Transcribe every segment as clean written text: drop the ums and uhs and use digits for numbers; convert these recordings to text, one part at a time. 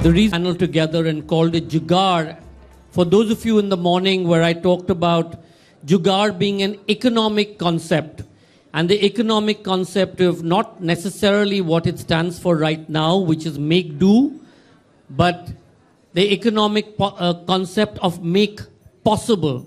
the reason panel together and called it JUGAAD. For those of you in the morning where I talked about JUGAAD being an economic concept, and the economic concept of not necessarily what it stands for right now, which is make do, but the economic concept of make possible.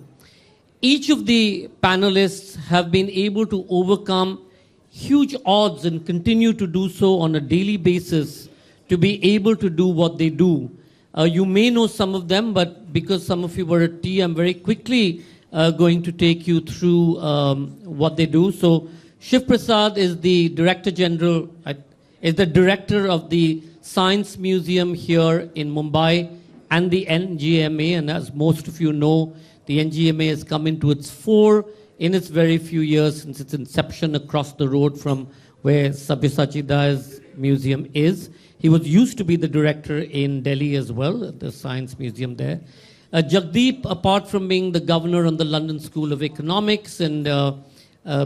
Each of the panelists have been able to overcome huge odds and continue to do so on a daily basis to be able to do what they do. You may know some of them, but because some of you were at tea, I'm very quickly going to take you through what they do. So Shivaprasad is the Director General, is the Director of the Science Museum here in Mumbai and the NGMA. And as most of you know, the NGMA has come into its fore in its very few years since its inception across the road from where Sabyasachi's museum is. He was used to be the director in Delhi as well, at the Science Museum there. Jagdip, apart from being the governor on the London School of Economics and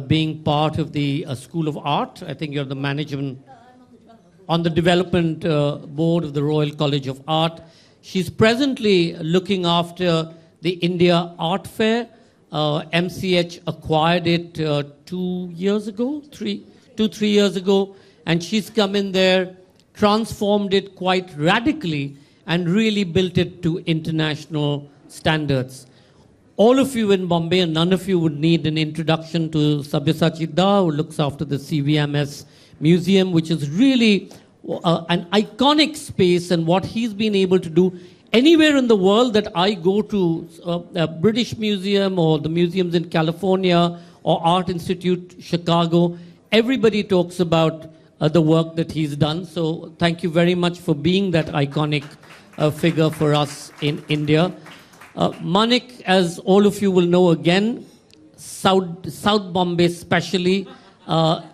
being part of the School of Art, I think you're the management on the development board of the Royal College of Art. She's presently looking after the India Art Fair. MCH acquired it 2 years ago, 3 years ago, and she's come in there, transformed it quite radically, and really built it to international standards. All of you in Bombay, and none of you would need an introduction to Sabyasachi, who looks after the CVMS Museum, which is really an iconic space, and what he's been able to do. Anywhere in the world that I go to, a British Museum or the museums in California or Art Institute Chicago, everybody talks about the work that he's done. So thank you very much for being that iconic figure for us in India. Maneck, as all of you will know again, South Bombay especially,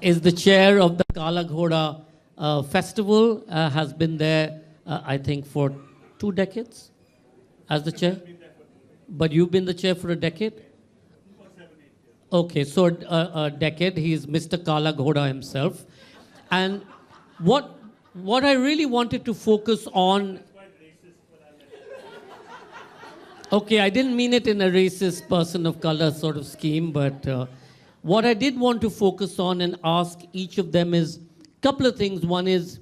is the chair of the Kala Ghoda festival, has been there, I think, for 2 decades as the chair. But you've been the chair for a decade? Okay, so a decade. He's Mr. Kala Ghoda himself. And what I really wanted to focus on... Okay, I didn't mean it in a racist person of color sort of scheme, but what I did want to focus on and ask each of them is a couple of things. One is,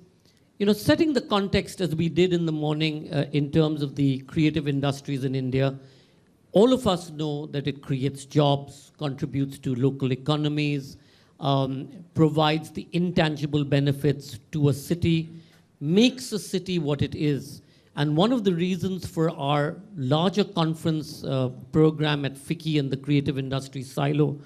you know, setting the context as we did in the morning in terms of the creative industries in India. All of us know that it creates jobs, contributes to local economies, provides the intangible benefits to a city, makes a city what it is. And one of the reasons for our larger conference program at FICCI and the creative industry silo,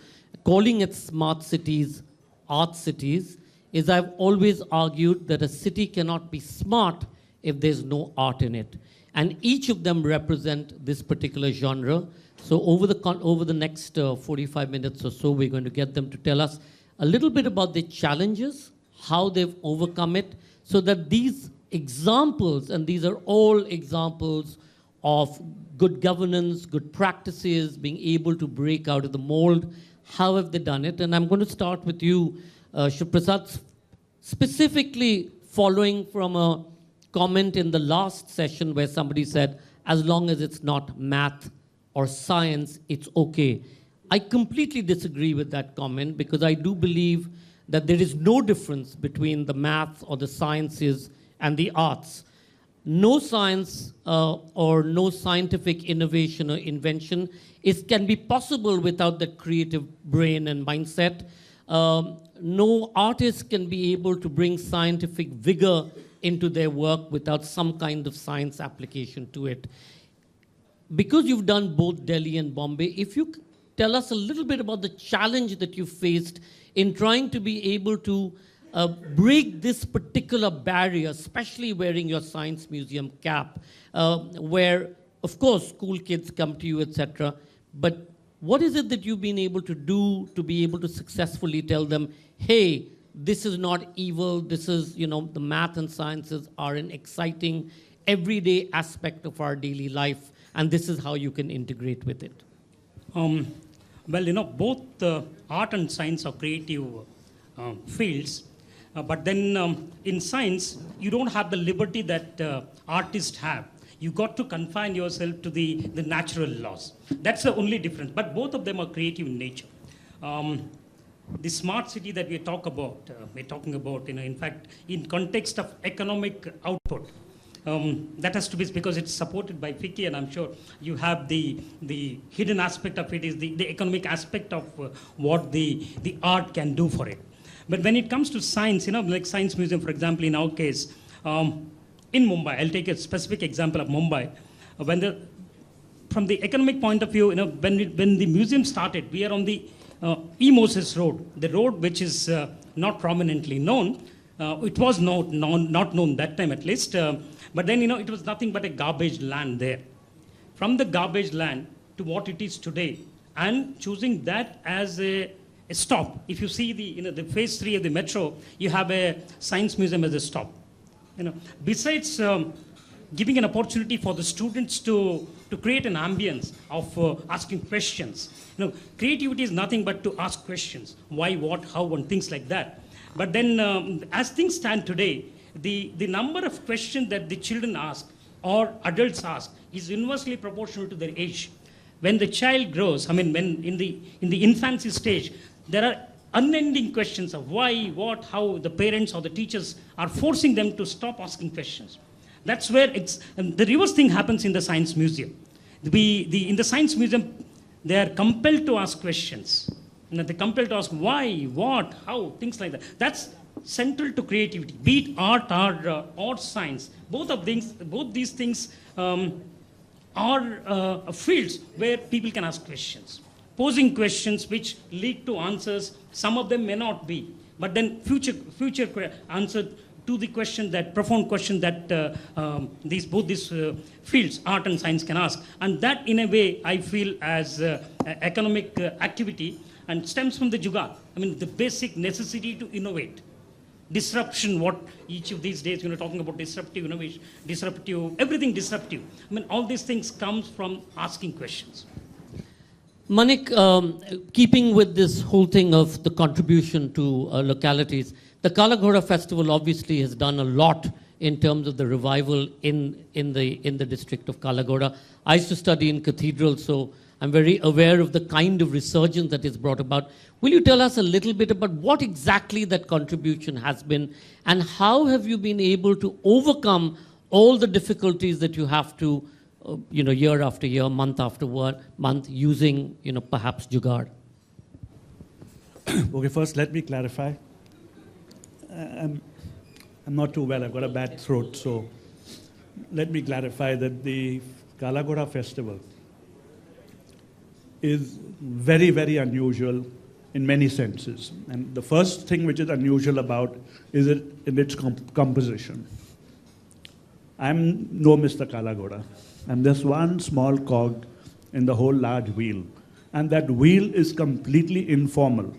calling it smart cities, art cities, is I've always argued that a city cannot be smart if there's no art in it. And each of them represent this particular genre. So over the next 45 minutes or so, we're going to get them to tell us a little bit about the challenges, how they've overcome it, so that these examples, and these are all examples of good governance, good practices, being able to break out of the mold, how have they done it? And I'm going to start with you, Shivaprasad, specifically following from a comment in the last session where somebody said, as long as it's not math or science, it's okay. I completely disagree with that comment because I do believe that there is no difference between the math or the sciences and the arts. No science or no scientific innovation or invention can be possible without that creative brain and mindset. No artist can be able to bring scientific vigor into their work without some kind of science application to it. Because you've done both Delhi and Bombay, if you tell us a little bit about the challenge that you faced in trying to be able to break this particular barrier, especially wearing your Science Museum cap, where, of course, school kids come to you, etc. But what is it that you've been able to do to be able to successfully tell them, hey, this is not evil, this is, you know, the math and sciences are an exciting, everyday aspect of our daily life, and this is how you can integrate with it? Well, you know, both art and science are creative fields. But then in science, you don't have the liberty that artists have. You got to confine yourself to the natural laws. That's the only difference. But both of them are creative in nature. The smart city that we're talking about, in fact, in context of economic output, that has to be because it's supported by FICCI, and I'm sure you have the hidden aspect of it is the economic aspect of what the art can do for it. But when it comes to science, like Science Museum, for example, in our case, in Mumbai, I'll take a specific example of Mumbai. From the economic point of view, when the museum started, we are on the Moses Road, the road which is not prominently known. It was not known that time at least. But then, it was nothing but a garbage land there. From the garbage land to what it is today, and choosing that as a stop. If you see the phase 3 of the metro, you have a science museum as a stop. Besides giving an opportunity for the students to create an ambience of asking questions. Creativity is nothing but to ask questions. Why, what, how, and things like that. But then, as things stand today, the number of questions that the children ask or adults ask is inversely proportional to their age. When the child grows, when in the infancy stage, there are unending questions of why, what, how the parents or the teachers are forcing them to stop asking questions. That's where the reverse thing happens in the science museum. In the science museum, they are compelled to ask questions. They're compelled to ask why, what, how, things like that. That's central to creativity, be it art or science. Both these things are fields where people can ask questions. Posing questions which lead to answers, some of them may not be, but then future answer to the question, that profound question that both these fields, art and science, can ask. And that, in a way, I feel as economic activity, and stems from the JUGAAD. The basic necessity to innovate. Disruption, what each of these days, talking about disruptive innovation, everything disruptive. All these things comes from asking questions. Maneck, keeping with this whole thing of the contribution to localities, the Kala Ghoda festival obviously has done a lot in terms of the revival in the district of Kala Ghoda. I used to study in cathedral, so I'm very aware of the kind of resurgence that is brought about. Will you tell us a little bit about what exactly that contribution has been, and how have you been able to overcome all the difficulties that you have to, year after year, month after month, using, perhaps JUGAAD? Okay, first let me clarify. I'm not too well. I've got a bad throat, so let me clarify that the Kala Ghoda festival is very, very unusual in many senses. And the first thing which is unusual about is it in its composition. I'm no Mr. Kala Ghoda. I'm just one small cog in the whole large wheel. And that wheel is completely informal.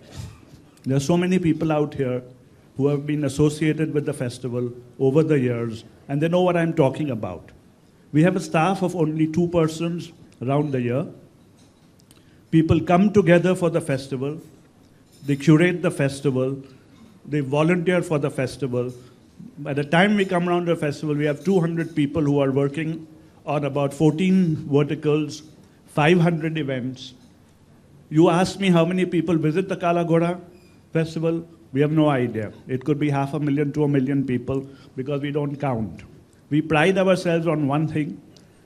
There are so many people out here who have been associated with the festival over the years, and they know what I'm talking about. We have a staff of only 2 persons around the year. People come together for the festival, they curate the festival, they volunteer for the festival. By the time we come around the festival, we have 200 people who are working on about 14 verticals, 500 events. You ask me how many people visit the Kala Ghoda festival, we have no idea. It could be 500,000 to 1 million people because we don't count. We pride ourselves on one thing,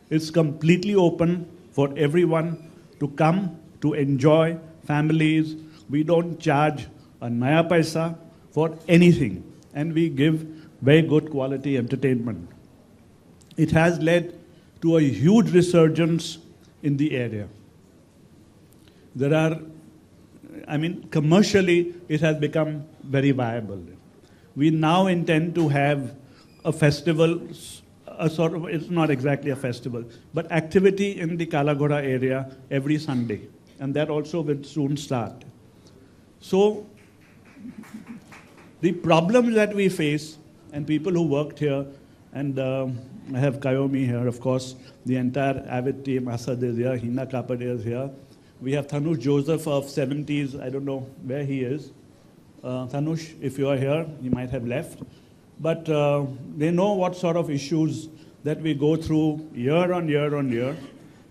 it's completely open for everyone to come, to enjoy, families. We don't charge a naya paisa for anything, and we give very good quality entertainment. It has led to a huge resurgence in the area. There are, commercially, it has become very viable. We now intend to have a festival, it's not exactly a festival, but activity in the Kala Ghoda area every Sunday. And that also will soon start. So, the problems that we face, and people who worked here, and I have Kayomi here, of course, the entire Avid team, Asad is here, Hina Kapade is here. We have Thanush Joseph of 70s, I don't know where he is. Tanush, if you are here, you might have left. But they know what sort of issues that we go through year on year on year.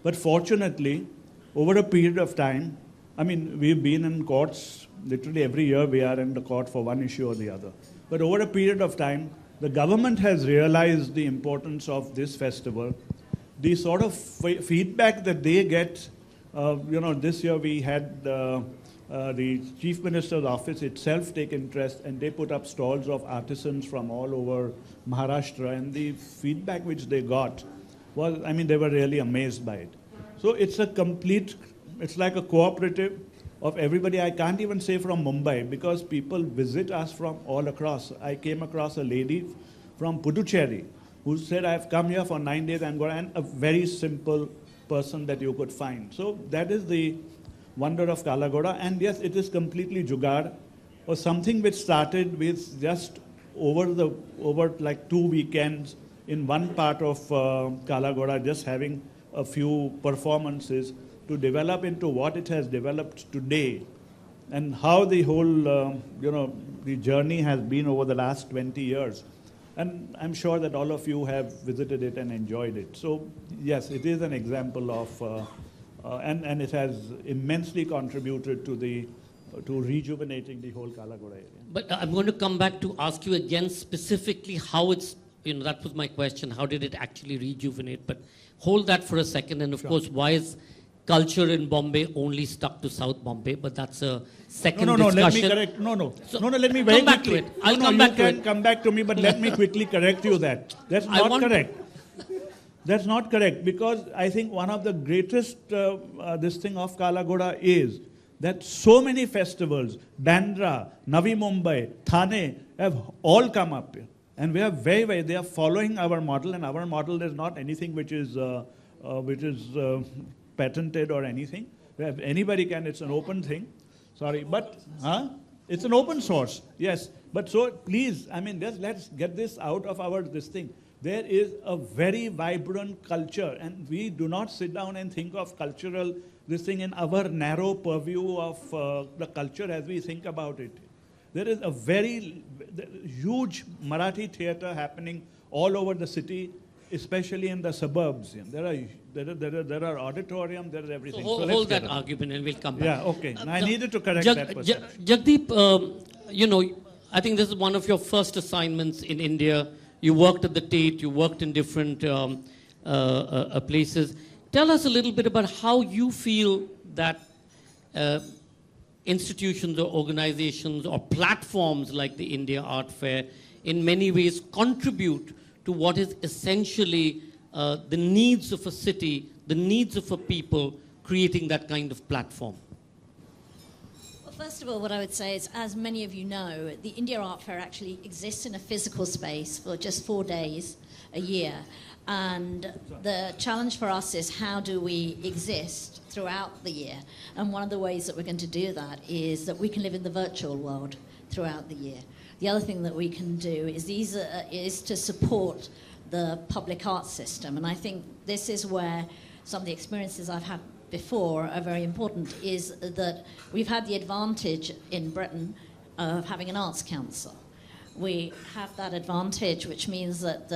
But fortunately, over a period of time, I mean, we've been in courts, literally every year we are in the court for one issue or the other. But over a period of time, the government has realized the importance of this festival. The sort of feedback that they get, this year we had the Chief Minister's office itself take interest, and they put up stalls of artisans from all over Maharashtra, and the feedback which they got was, I mean, they were really amazed by it. So it's it's like a cooperative of everybody. I can't even say from Mumbai, because people visit us from all across. I came across a lady from Puducherry who said, I've come here for 9 days, and a very simple person that you could find. So that is the wonder of Kala Ghoda. And yes, it is completely Jugaad, or something which started with just over like 2 weekends in one part of Kala Ghoda, just having a few performances, to develop into what it has developed today, and how the whole, the journey has been over the last 20 years. And I'm sure that all of you have visited it and enjoyed it. So yes, it is an example of, and it has immensely contributed to rejuvenating the whole Kala Ghoda area. But I'm going to come back to ask you again specifically how it's, that was my question, how did it actually rejuvenate? But hold that for a second, and of course, why is culture in Bombay only stuck to South Bombay? But that's a second discussion. Let me correct. Let me very come back quickly. to it. I'll come back to it. You can come back to me, but let me quickly correct you that. That's not correct. That's not correct, because I think one of the greatest this thing of Kala Ghoda is that so many festivals, Bandra, Navi Mumbai, Thane, have all come up here. And we are they are following our model, and our model is not anything which is patented or anything. Anybody can, it's an open thing. Sorry, but it's an open source, yes. But so please, I mean, let's get this out of this thing. There is a very vibrant culture, and we do not sit down and think of cultural this thing in our narrow purview of the culture as we think about it. There is a very huge Marathi theatre happening all over the city, especially in the suburbs. There are auditorium, there is everything. So hold that argument and we'll come back. Yeah, okay. I needed to correct that perception. Jagdip, I think this is one of your first assignments in India. You worked at the Tate, you worked in different places. Tell us a little bit about how you feel that institutions or organizations or platforms like the India Art Fair in many ways contribute to what is essentially the needs of a city, the needs of a people, creating that kind of platform. Well, first of all, what I would say is, as many of you know, the India Art Fair actually exists in a physical space for just 4 days a year. And the challenge for us is, how do we exist throughout the year? And one of the ways that we're going to do that is that we can live in the virtual world throughout the year. The other thing that we can do is to support the public art system. And I think this is where some of the experiences I've had before are very important, is that we've had the advantage in Britain of having an arts council. We have that advantage, which means that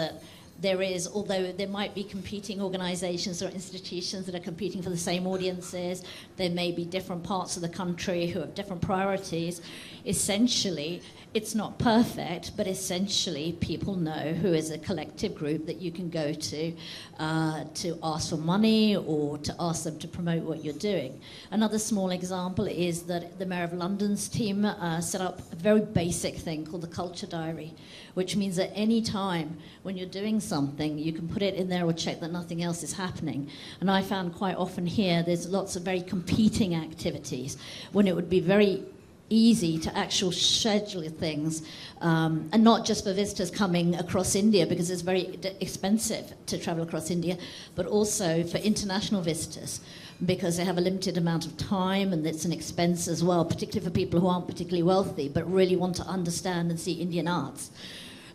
there is, although there might be competing organizations or institutions that are competing for the same audiences, there may be different parts of the country who have different priorities. Essentially, it's not perfect, but essentially people know who is a collective group that you can go to ask for money or to ask them to promote what you're doing. Another small example is that the Mayor of London's team set up a very basic thing called the Culture Diary, which means that any time when you're doing something, you can put it in there or check that nothing else is happening. And I found quite often here there's lots of very competing activities when it would be very easy to actually schedule things, and not just for visitors coming across India, because it's very expensive to travel across India, but also for international visitors, because they have a limited amount of time and it's an expense as well, particularly for people who aren't particularly wealthy but really want to understand and see Indian arts.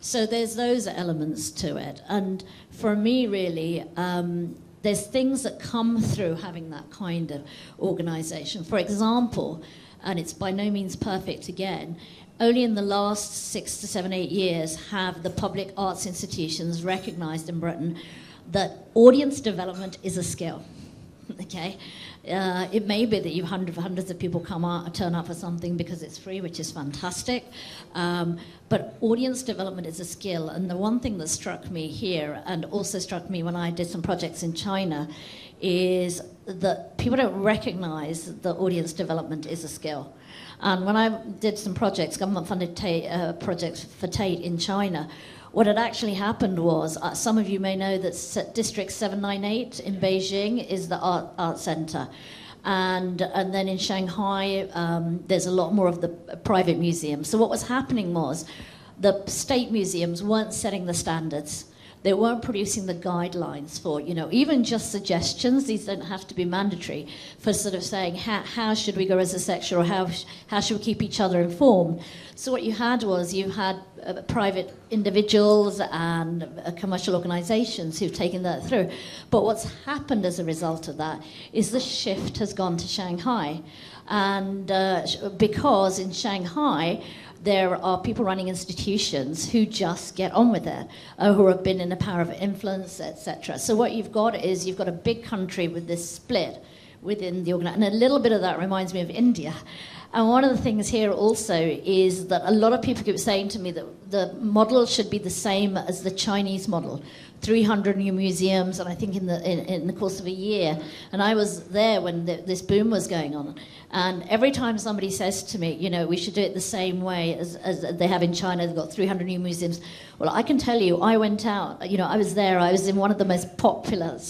So there's those elements to it. And for me, really, there's things that come through having that kind of organisation. For example, and it's by no means perfect again, only in the last 6 to 7, 8 years have the public arts institutions recognised in Britain that audience development is a skill. Okay, it may be that you hundreds of people turn up for something because it's free, which is fantastic. But audience development is a skill, and the one thing that struck me here, and also struck me when I did some projects in China, is that people don't recognise that audience development is a skill. And when I did some projects, government-funded projects for Tate in China, what had actually happened was, some of you may know that District 798 in Beijing is the art centre. And then in Shanghai, there's a lot more of the private museums. So what was happening was the state museums weren't setting the standards. They weren't producing the guidelines for, even just suggestions. These don't have to be mandatory for sort of saying how should we go as a sector, or how should we keep each other informed. So what you had was private individuals and commercial organisations who've taken that through. But what's happened as a result of that is the shift has gone to Shanghai, and because in Shanghai there are people running institutions who just get on with it, who have been in a power of influence, etc. So what you've got is you've got a big country with this split within the organisation. And a little bit of that reminds me of India. And one of the things here also is that a lot of people keep saying to me that the model should be the same as the Chinese model. 300 new museums, and I think in the course of a year. And I was there when this boom was going on. And every time somebody says to me, we should do it the same way as they have in China, they've got 300 new museums. Well, I can tell you, I went out, I was there, I was in one of the most popular,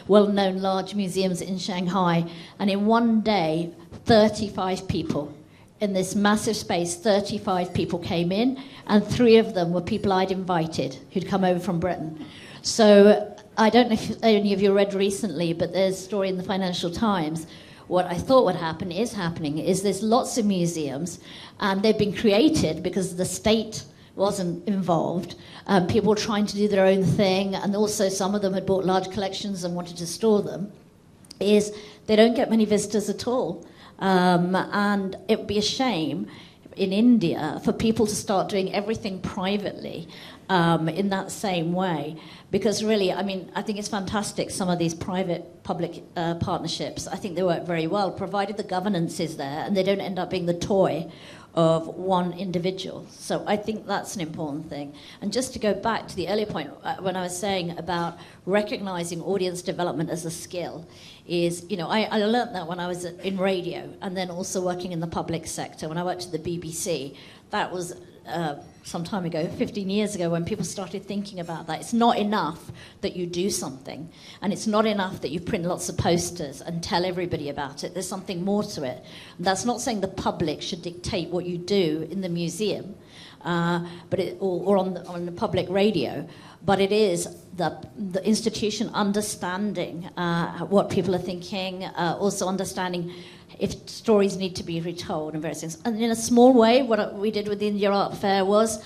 well-known large museums in Shanghai, and in one day, 35 people. In this massive space, 35 people came in, and 3 of them were people I'd invited who'd come over from Britain. So I don't know if any of you read recently, but there's a story in the Financial Times. What I thought would happen is happening, is there's lots of museums, and they've been created because the state wasn't involved. People were trying to do their own thing, and also some of them had bought large collections and wanted to store them, is they don't get many visitors at all. And it would be a shame in India for people to start doing everything privately in that same way. Because really, I think it's fantastic, some of these private-public partnerships. I think they work very well, provided the governance is there and they don't end up being the toy of one individual. So I think that's an important thing. And just to go back to the earlier point, when I was saying about recognising audience development as a skill, is, I learnt that when I was in radio and then also working in the public sector. When I worked at the BBC, that was some time ago, 15 years ago, when people started thinking about that. It's not enough that you do something, and it's not enough that you print lots of posters and tell everybody about it. There's something more to it. And that's not saying the public should dictate what you do in the museum, or on the public radio, but it is the institution understanding what people are thinking, also understanding if stories need to be retold and various things. And in a small way, what we did with the India Art Fair was,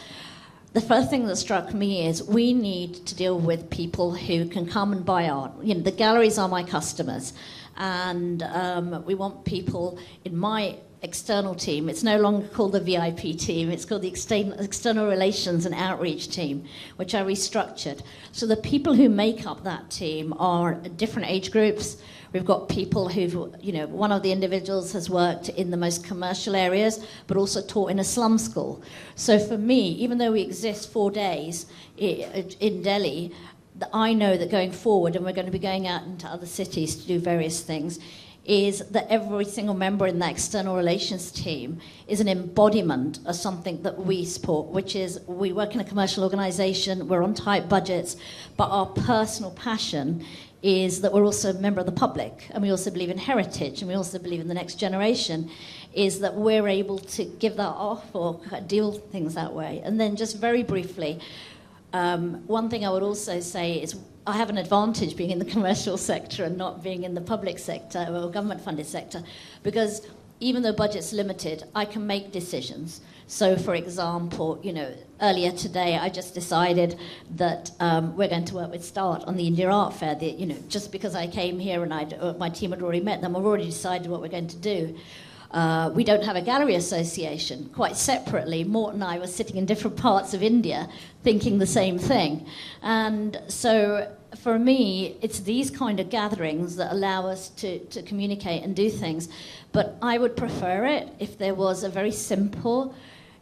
the first thing that struck me is we need to deal with people who can come and buy art. The galleries are my customers, and we want people in my external team. It's no longer called the VIP team, it's called the External Relations and Outreach team, which I restructured. So the people who make up that team are different age groups. We've got people who've, one of the individuals has worked in the most commercial areas, but also taught in a slum school. So for me, even though we exist 4 days in Delhi, I know that going forward, and we're going to be going out into other cities to do various things, is that every single member in that external relations team is an embodiment of something that we support, which is we work in a commercial organisation, we're on tight budgets, but our personal passion is that we're also a member of the public, and we also believe in heritage, and we also believe in the next generation, is that we're able to give that off or deal things that way. And then just very briefly, one thing I would also say is I have an advantage being in the commercial sector and not being in the public sector or government-funded sector, because even though budget's limited, I can make decisions. So, for example, earlier today I just decided that we're going to work with START on the India Art Fair. Just because I came here and my team had already met them, I've already decided what we're going to do. We don't have a gallery association. Quite separately, Mort and I were sitting in different parts of India thinking the same thing. And so for me, it's these kind of gatherings that allow us to communicate and do things. But I would prefer it if there was a very simple,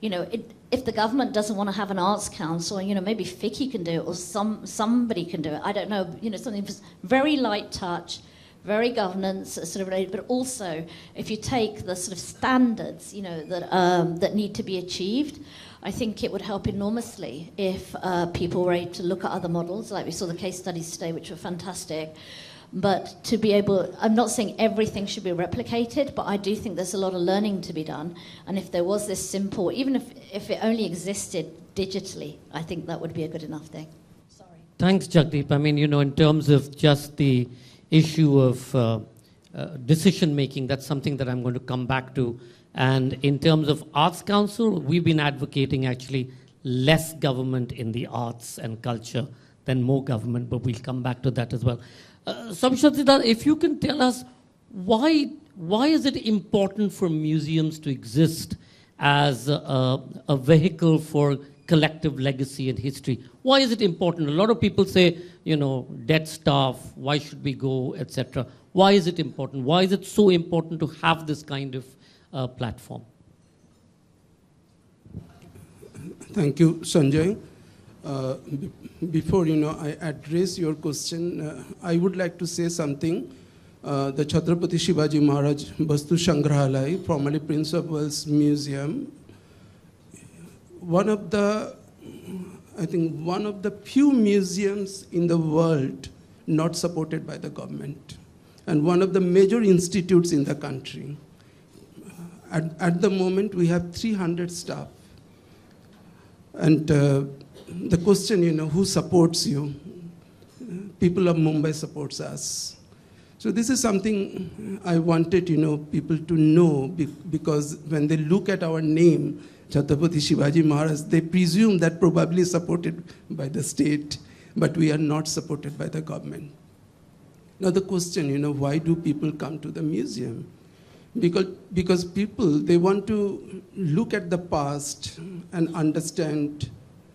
if the government doesn't want to have an arts council, maybe Vicky can do it or somebody can do it. I don't know, something very light touch, very governance sort of related, but also if you take the sort of standards, that need to be achieved, I think it would help enormously if people were able to look at other models, like we saw the case studies today, which were fantastic. But to be able, I'm not saying everything should be replicated, but I do think there's a lot of learning to be done. And if there was this simple, even if it only existed digitally, I think that would be a good enough thing. Sorry. Thanks, Jagdip. I mean, in terms of just the issue of decision making, that's something that I'm going to come back to. And in terms of Arts Council, we've been advocating actually less government in the arts and culture than more government, but we'll come back to that as well. Sabyasachi, if you can tell us why is it important for museums to exist as a vehicle for collective legacy and history? Why is it important? A lot of people say, dead staff, why should we go, etc. Why is it important? Why is it so important to have this kind of platform? Thank you, Sanjoy. Before I address your question, I would like to say something. The Chhatrapati Shivaji Maharaj Vastu Sangrahalaya, formerly Prince of Wales Museum, one of the few museums in the world not supported by the government, and one of the major institutes in the country. At the moment, we have 300 staff. And the question, who supports you? People of Mumbai supports us. So this is something I wanted, people to know, because when they look at our name, Chhatrapati Shivaji Maharaj, they presume that probably supported by the state, but we are not supported by the government. Now the question, why do people come to the museum? Because people, they want to look at the past and understand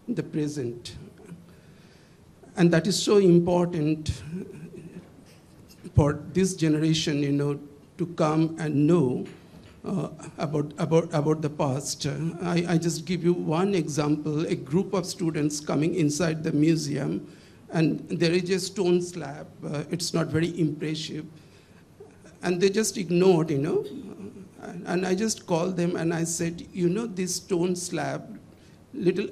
the present. And that is so important for this generation, to come and know about the past. I just give you one example, a group of students coming inside the museum, and there is a stone slab. It's not very impressive. And they just ignored, And I just called them and I said, this stone slab, looking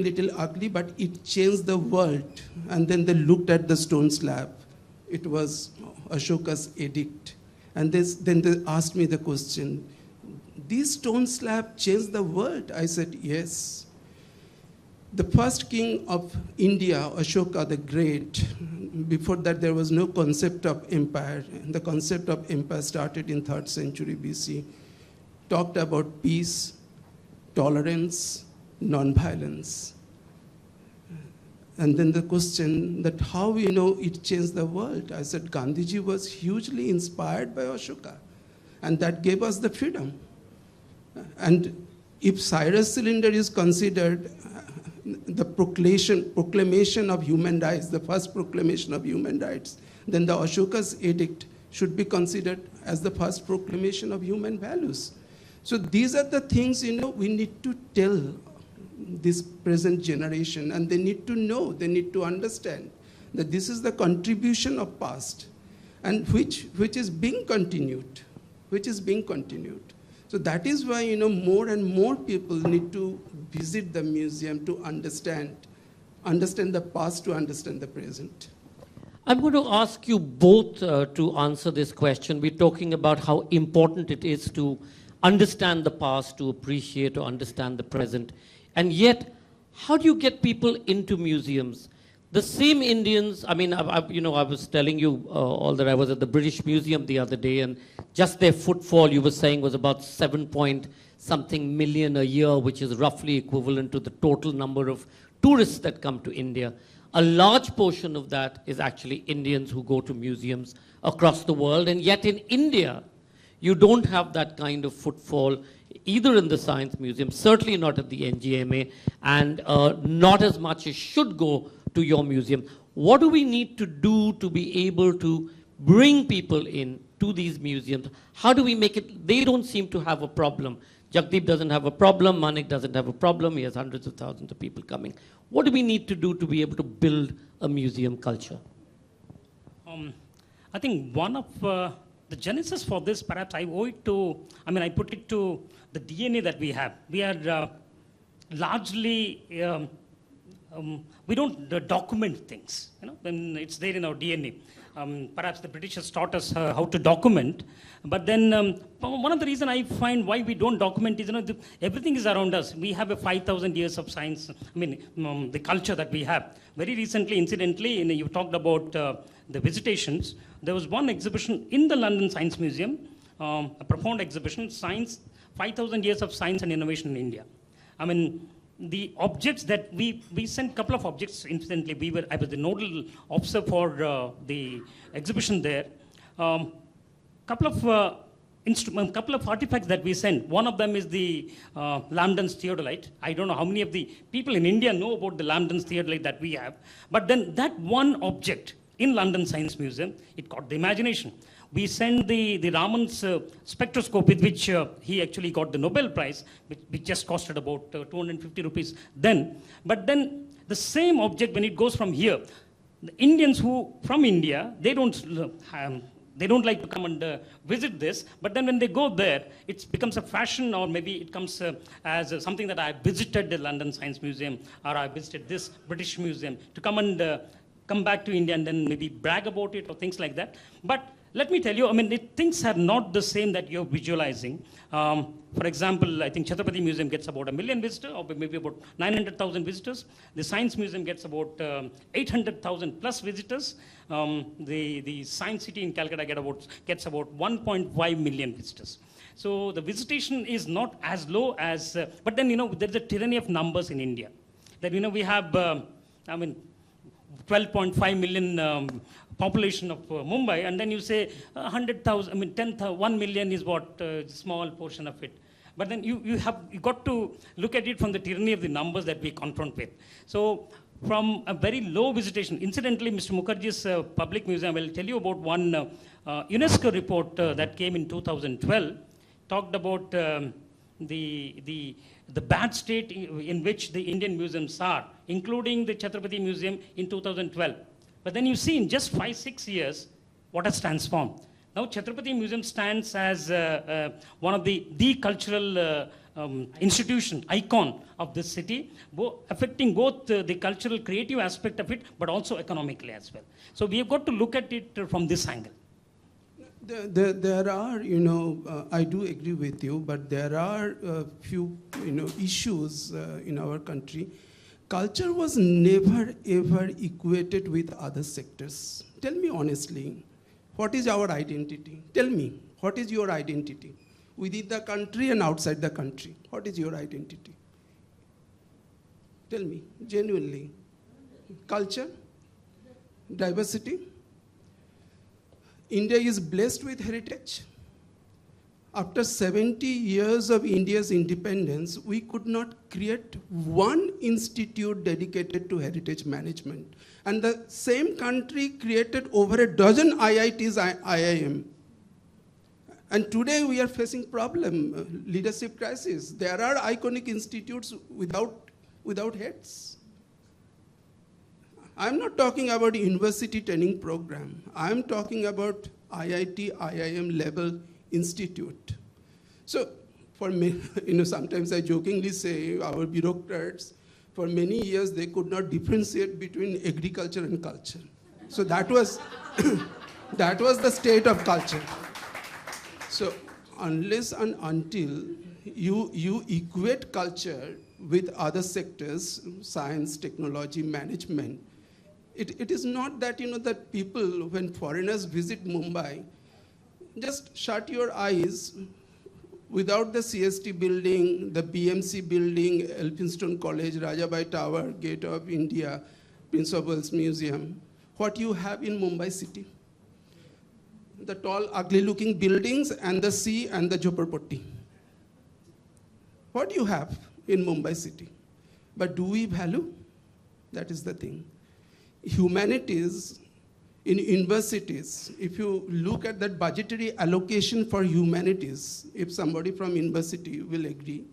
little ugly, but it changed the world. And then they looked at the stone slab. It was Ashoka's edict. And then they asked me the question, this stone slab changed the world? I said, yes. The first king of India, Ashoka the Great, before that there was no concept of empire. The concept of empire started in 3rd century BC. Talked about peace, tolerance, non-violence. And then the question that how we know it changed the world. I said Gandhiji was hugely inspired by Ashoka, and that gave us the freedom. And if Cyrus Cylinder is considered the proclamation of human rights, the first proclamation of human rights, then the Ashoka's edict should be considered as the first proclamation of human values. So these are the things, we need to tell this present generation, and they need to know, they need to understand that this is the contribution of past, and which is being continued, So that is why, more and more people need to visit the museum to understand the past, to understand the present. I'm going to ask you both to answer this question. We're talking about how important it is to understand the past, to appreciate, to understand the present. And yet, how do you get people into museums? The same Indians, I mean, I was telling you all that I was at the British Museum the other day, and just their footfall, you were saying, was about 7 point something million a year, which is roughly equivalent to the total number of tourists that come to India. A large portion of that is actually Indians who go to museums across the world, and yet in India, you don't have that kind of footfall either in the Science Museum, certainly not at the NGMA, and not as much as should go to your museum. What do we need to do to be able to bring people in to these museums? How do we make it? They don't seem to have a problem. Jagdip doesn't have a problem. Maneck doesn't have a problem. He has hundreds of thousands of people coming. What do we need to do to be able to build a museum culture? I think one of the genesis for this, perhaps I owe it to, I put it to the DNA that we have. We are largely, we don't document things, when it's there in our DNA. Perhaps the British has taught us how to document, but then one of the reasons I find why we don't document is, everything is around us. We have a 5,000 years of science, the culture that we have. Very recently, incidentally, you talked about the visitations. There was one exhibition in the London Science Museum, a profound exhibition, Science, 5,000 Years of Science and Innovation in India. The objects that we sent a couple of objects, incidentally, I was the nodal officer for the exhibition there. Couple of artifacts that we sent. One of them is the Lambden's theodolite. I don't know how many of the people in India know about the Lambden's theodolite that we have. But then that one object in London Science Museum, it caught the imagination. We sent the Raman's spectroscope with which he actually got the Nobel Prize, which just costed about 250 rupees then. But then the same object, when it goes from here, the Indians who from India, they don't like to come and visit this, but then when they go there, it becomes a fashion, or maybe it comes as something that I visited the London Science Museum, or I visited this British Museum, to come and come back to India and then maybe brag about it or things like that. But let me tell you, things are not the same that you're visualizing. For example, I think Chhatrapati Museum gets about 1 million visitors, or maybe about 900,000 visitors. The Science Museum gets about 800,000 plus visitors. The Science City in Calcutta gets about 1.5 million visitors. So the visitation is not as low as, but then, there's a tyranny of numbers in India. That, we have, 12.5 millition population of Mumbai, and then you say 100,000, 1 million is what, small portion of it. But then you got to look at it from the tyranny of the numbers that we confront with. So from a very low visitation, incidentally, Mr. Mukherjee's public museum, I will tell you about one UNESCO report that came in 2012, talked about the bad state in which the Indian museums are, including the Chhatrapati Museum in 2012. But then you see in just 5-6 years, what has transformed. Now Chhatrapati Museum stands as one of the cultural institution, icon of this city, affecting both the cultural creative aspect of it, but also economically as well. So we have got to look at it from this angle. There are, I do agree with you, but there are a few, issues in our country. Culture was never ever equated with other sectors. Tell me honestly, what is our identity? Tell me, what is your identity? Within the country and outside the country, what is your identity? Tell me, genuinely. Culture? Diversity? India is blessed with heritage. After 70 years of India's independence, we could not create one institute dedicated to heritage management. And the same country created over a dozen IITs, IIM. And today we are facing problem, leadership crisis. There are iconic institutes without heads. I'm not talking about university training program. I'm talking about IIT, IIM level institute. So for me, sometimes I jokingly say our bureaucrats, for many years they could not differentiate between agriculture and culture. So that was, that was the state of culture. So unless and until you equate culture with other sectors, science, technology, management, It is not that, that people, when foreigners visit Mumbai, just shut your eyes without the CST building, the BMC building, Elphinstone College, Rajabai Tower, Gate of India, Prince of Wales Museum, what you have in Mumbai city. The tall, ugly-looking buildings and the sea and the Jhopparpatti. What you have in Mumbai city. But do we value? That is the thing. Humanities in universities, if you look at that budgetary allocation for humanities, if somebody from university will agree,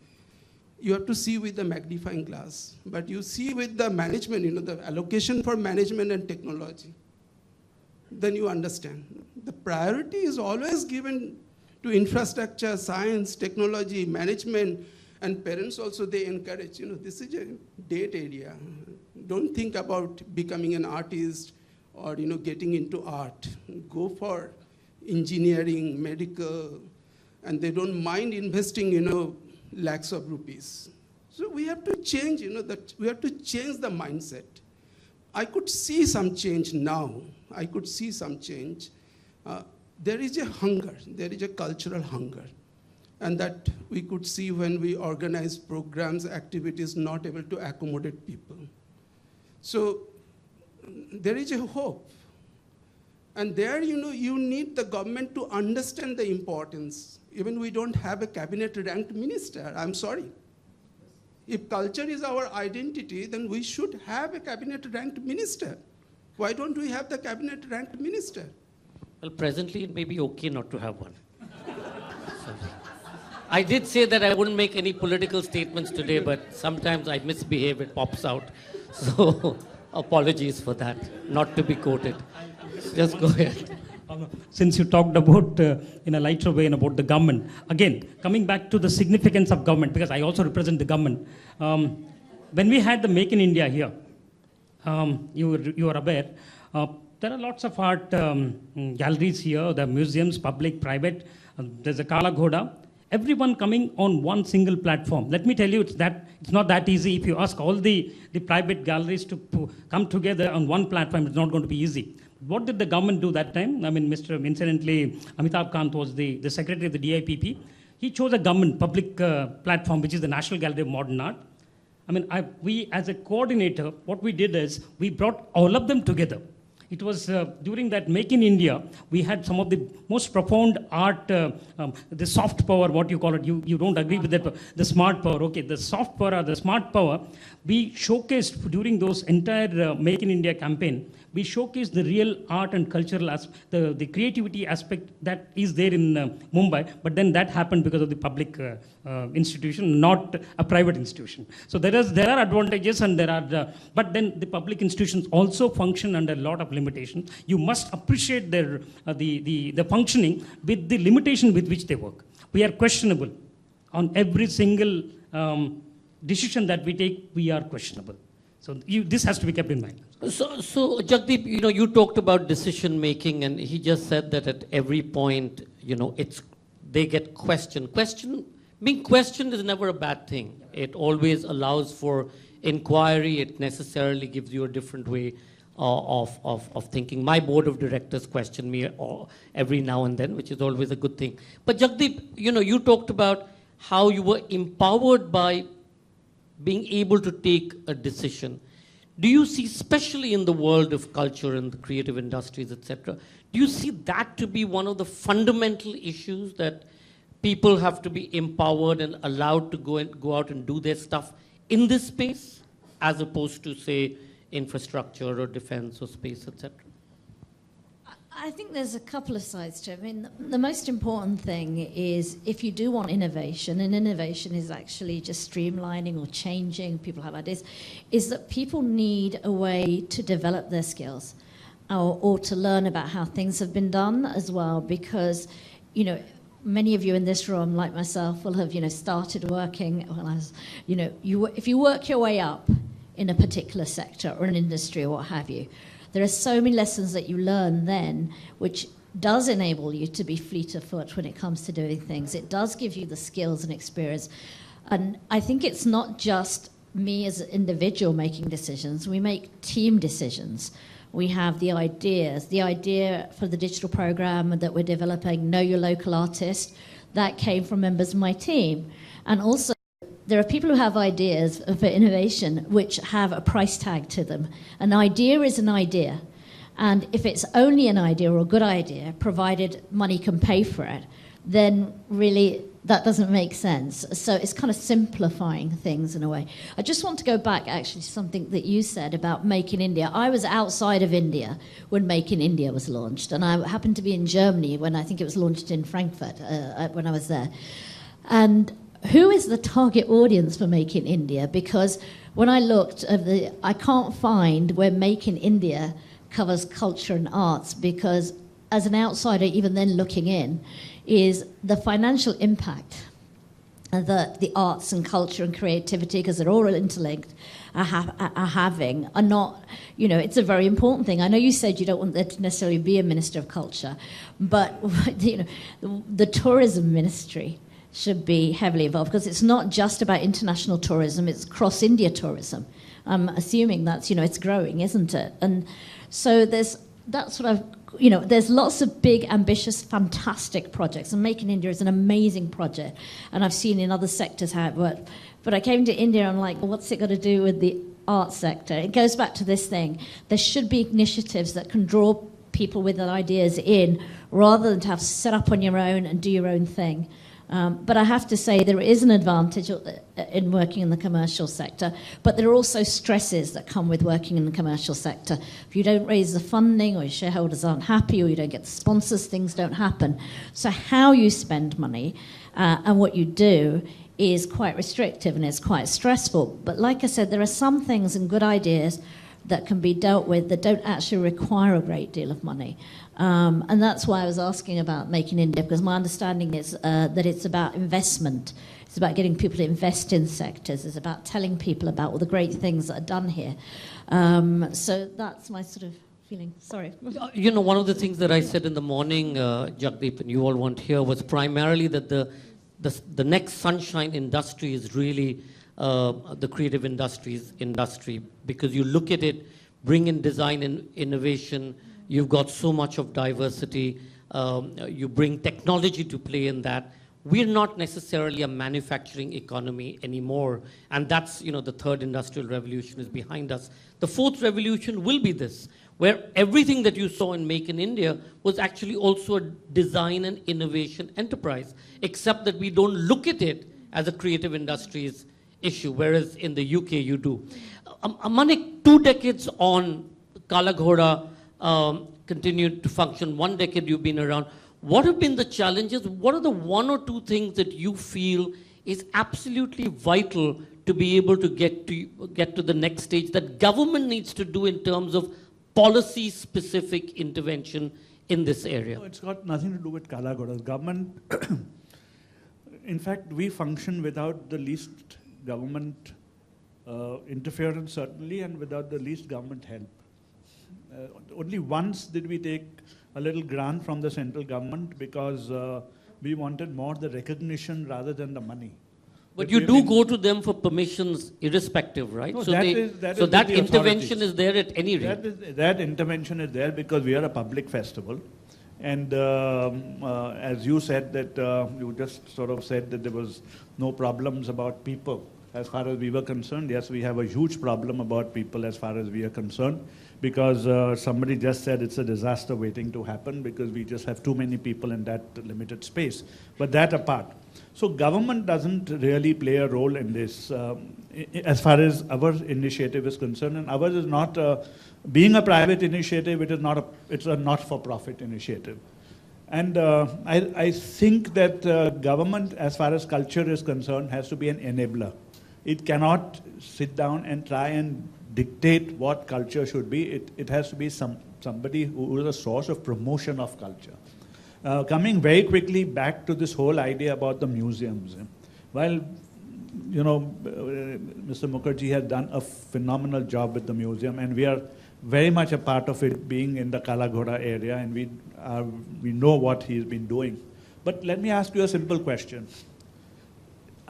you have to see with the magnifying glass. But you see with the management, the allocation for management and technology, then you understand. The priority is always given to infrastructure, science, technology, management, and parents also, they encourage, this is a dead area. Don't think about becoming an artist or, getting into art. Go for engineering, medical, and they don't mind investing, lakhs of rupees. So we have to change, we have to change the mindset. I could see some change now. I could see some change. There is a hunger, there is a cultural hunger. And that we could see when we organize programs, activities not able to accommodate people. So there is a hope. And there, you need the government to understand the importance. Even we don't have a cabinet-ranked minister, I'm sorry. If culture is our identity, then we should have a cabinet-ranked minister. Why don't we have the cabinet-ranked minister? Well, presently it may be okay not to have one. I did say that I wouldn't make any political statements today, but sometimes I misbehave, it pops out. So apologies for that, not to be quoted. Just go ahead. Since you talked about, in a lighter way, about the government, again, coming back to the significance of government, because I also represent the government. When we had the Make in India here, you are aware, there are lots of art galleries here, the museums, public, private. There's a Kala Ghoda. Everyone coming on one single platform. Let me tell you, it's not that easy. If you ask all the private galleries to come together on one platform, it's not going to be easy. What did the government do that time? I mean, incidentally, Amitabh Kant was the secretary of the DIPP. He chose a government public platform, which is the National Gallery of Modern Art. I mean, we as a coordinator, what we did is we brought all of them together. It was during that Make in India, we had some of the most profound art, the soft power, what you call it, you don't agree with that, the smart power, okay, the soft power or the smart power, we showcased during those entire Make in India campaign, we showcased the real art and cultural the creativity aspect that is there in Mumbai, but then that happened because of the public institution, not a private institution. So there are advantages and but then the public institutions also function under a lot of limitations. You must appreciate their the functioning with the limitation with which they work. We are questionable on every single decision that we take. We are questionable. So this has to be kept in mind. So Jagdip, you talked about decision making, and he just said that at every point, they get questioned. Being questioned is never a bad thing. It always allows for inquiry. It necessarily gives you a different way of thinking. My board of directors question me every now and then, which is always a good thing. But Jagdip, you talked about how you were empowered by being able to take a decision. Do you see, especially in the world of culture and the creative industries, etc., do you see that to be one of the fundamental issues, that people have to be empowered and allowed to go out and do their stuff in this space, as opposed to, say, infrastructure or defense or space, etc.? I think there's a couple of sides to it. I mean, the most important thing is, if you do want innovation, and innovation is actually just streamlining or changing, people have ideas, is that people need a way to develop their skills or to learn about how things have been done as well, because, many of you in this room, like myself, will have, started working, if you work your way up in a particular sector or an industry or what have you, there are so many lessons that you learn then, which does enable you to be fleet of foot when it comes to doing things. It does give you the skills and experience. And I think it's not just me as an individual making decisions. We make team decisions. We have the ideas. The idea for the digital program that we're developing, Know Your Local Artist, that came from members of my team. And also, there are people who have ideas for innovation which have a price tag to them. An idea is an idea. And if it's only an idea or a good idea, provided money can pay for it, then really that doesn't make sense. So it's kind of simplifying things in a way. I just want to go back actually to something that you said about Make in India. I was outside of India when Make in India was launched, and I happened to be in Germany when I think it was launched in Frankfurt when I was there. And who is the target audience for Make in India? Because when I looked, I can't find where Make in India covers culture and arts, because as an outsider, even then looking in, is the financial impact that the arts and culture and creativity, because they're all interlinked, are having, are not, it's a very important thing. I know you said you don't want there to necessarily be a Minister of Culture, but the tourism ministry should be heavily involved, because it's not just about international tourism, it's cross-India tourism. I'm assuming that's, it's growing, isn't it? And so there's lots of big, ambitious, fantastic projects, and Make in India is an amazing project, and I've seen in other sectors how it worked. But I came to India and I'm like, well, what's it got to do with the arts sector? It goes back to this thing. There should be initiatives that can draw people with ideas in, rather than to have to set up on your own and do your own thing. But I have to say there is an advantage in working in the commercial sector, but there are also stresses that come with working in the commercial sector. If you don't raise the funding, or your shareholders aren't happy, or you don't get the sponsors, things don't happen. So how you spend money and what you do is quite restrictive and it's quite stressful. But like I said, there are some things and good ideas that can be dealt with that don't actually require a great deal of money. And that's why I was asking about Make in India, because my understanding is that it's about investment. It's about getting people to invest in sectors. It's about telling people about all the great things that are done here. So that's my sort of feeling. Sorry. One of the things that I said in the morning, Jagdip, and you all weren't here, was primarily that the next sunshine industry is really the creative industry, because you look at it, bring in design and innovation, you've got so much of diversity, you bring technology to play in that. We're not necessarily a manufacturing economy anymore, and that's, the third industrial revolution is behind us. The fourth revolution will be this, where everything that you saw in Make in India was actually also a design and innovation enterprise, except that we don't look at it as a creative industries issue, whereas in the UK you do. Maneck, 2 decades on, Kala Ghoda continued to function. 1 decade you've been around. What have been the challenges? What are the 1 or 2 things that you feel is absolutely vital to be able to get to the next stage that government needs to do in terms of policy-specific intervention in this area? No, it's got nothing to do with Kala Ghoda. Government, in fact, we function without the least government interference, certainly, and without the least government help. Only once did we take a little grant from the central government because we wanted more the recognition rather than the money. But you do go to them for permissions irrespective, right? No, so that intervention is there at any rate. That intervention is there because we are a public festival. And as you said that, you just sort of said that there was no problems about people. As far as we were concerned, yes, we have a huge problem about people as far as we are concerned, because somebody just said it's a disaster waiting to happen because we just have too many people in that limited space. But that apart. So government doesn't really play a role in this as far as our initiative is concerned. And ours is not, being a private initiative, it's a not-for-profit initiative. And I think that government, as far as culture is concerned, has to be an enabler. It cannot sit down and try and dictate what culture should be. It has to be somebody who is a source of promotion of culture. Coming very quickly back to this whole idea about the museums. Well, Mr. Mukherjee has done a phenomenal job with the museum, and we are very much a part of it, being in the Kala Ghoda area, and we know what he's been doing. But let me ask you a simple question.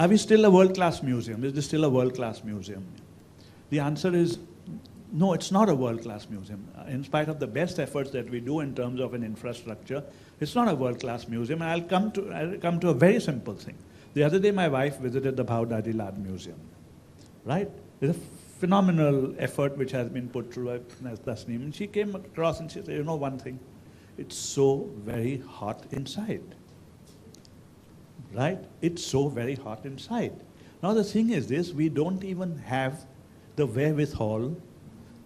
are we still a world-class museum? Is this still a world-class museum? The answer is no, it's not a world-class museum. In spite of the best efforts that we do in terms of an infrastructure, it's not a world-class museum. And I'll come to a very simple thing. The other day, my wife visited the Bhaudadi Lad Museum, right? There's a phenomenal effort which has been put through by Tasneem. And she came across and she said, you know one thing, it's so very hot inside, right? It's so very hot inside. Now the thing is this, we don't even have the wherewithal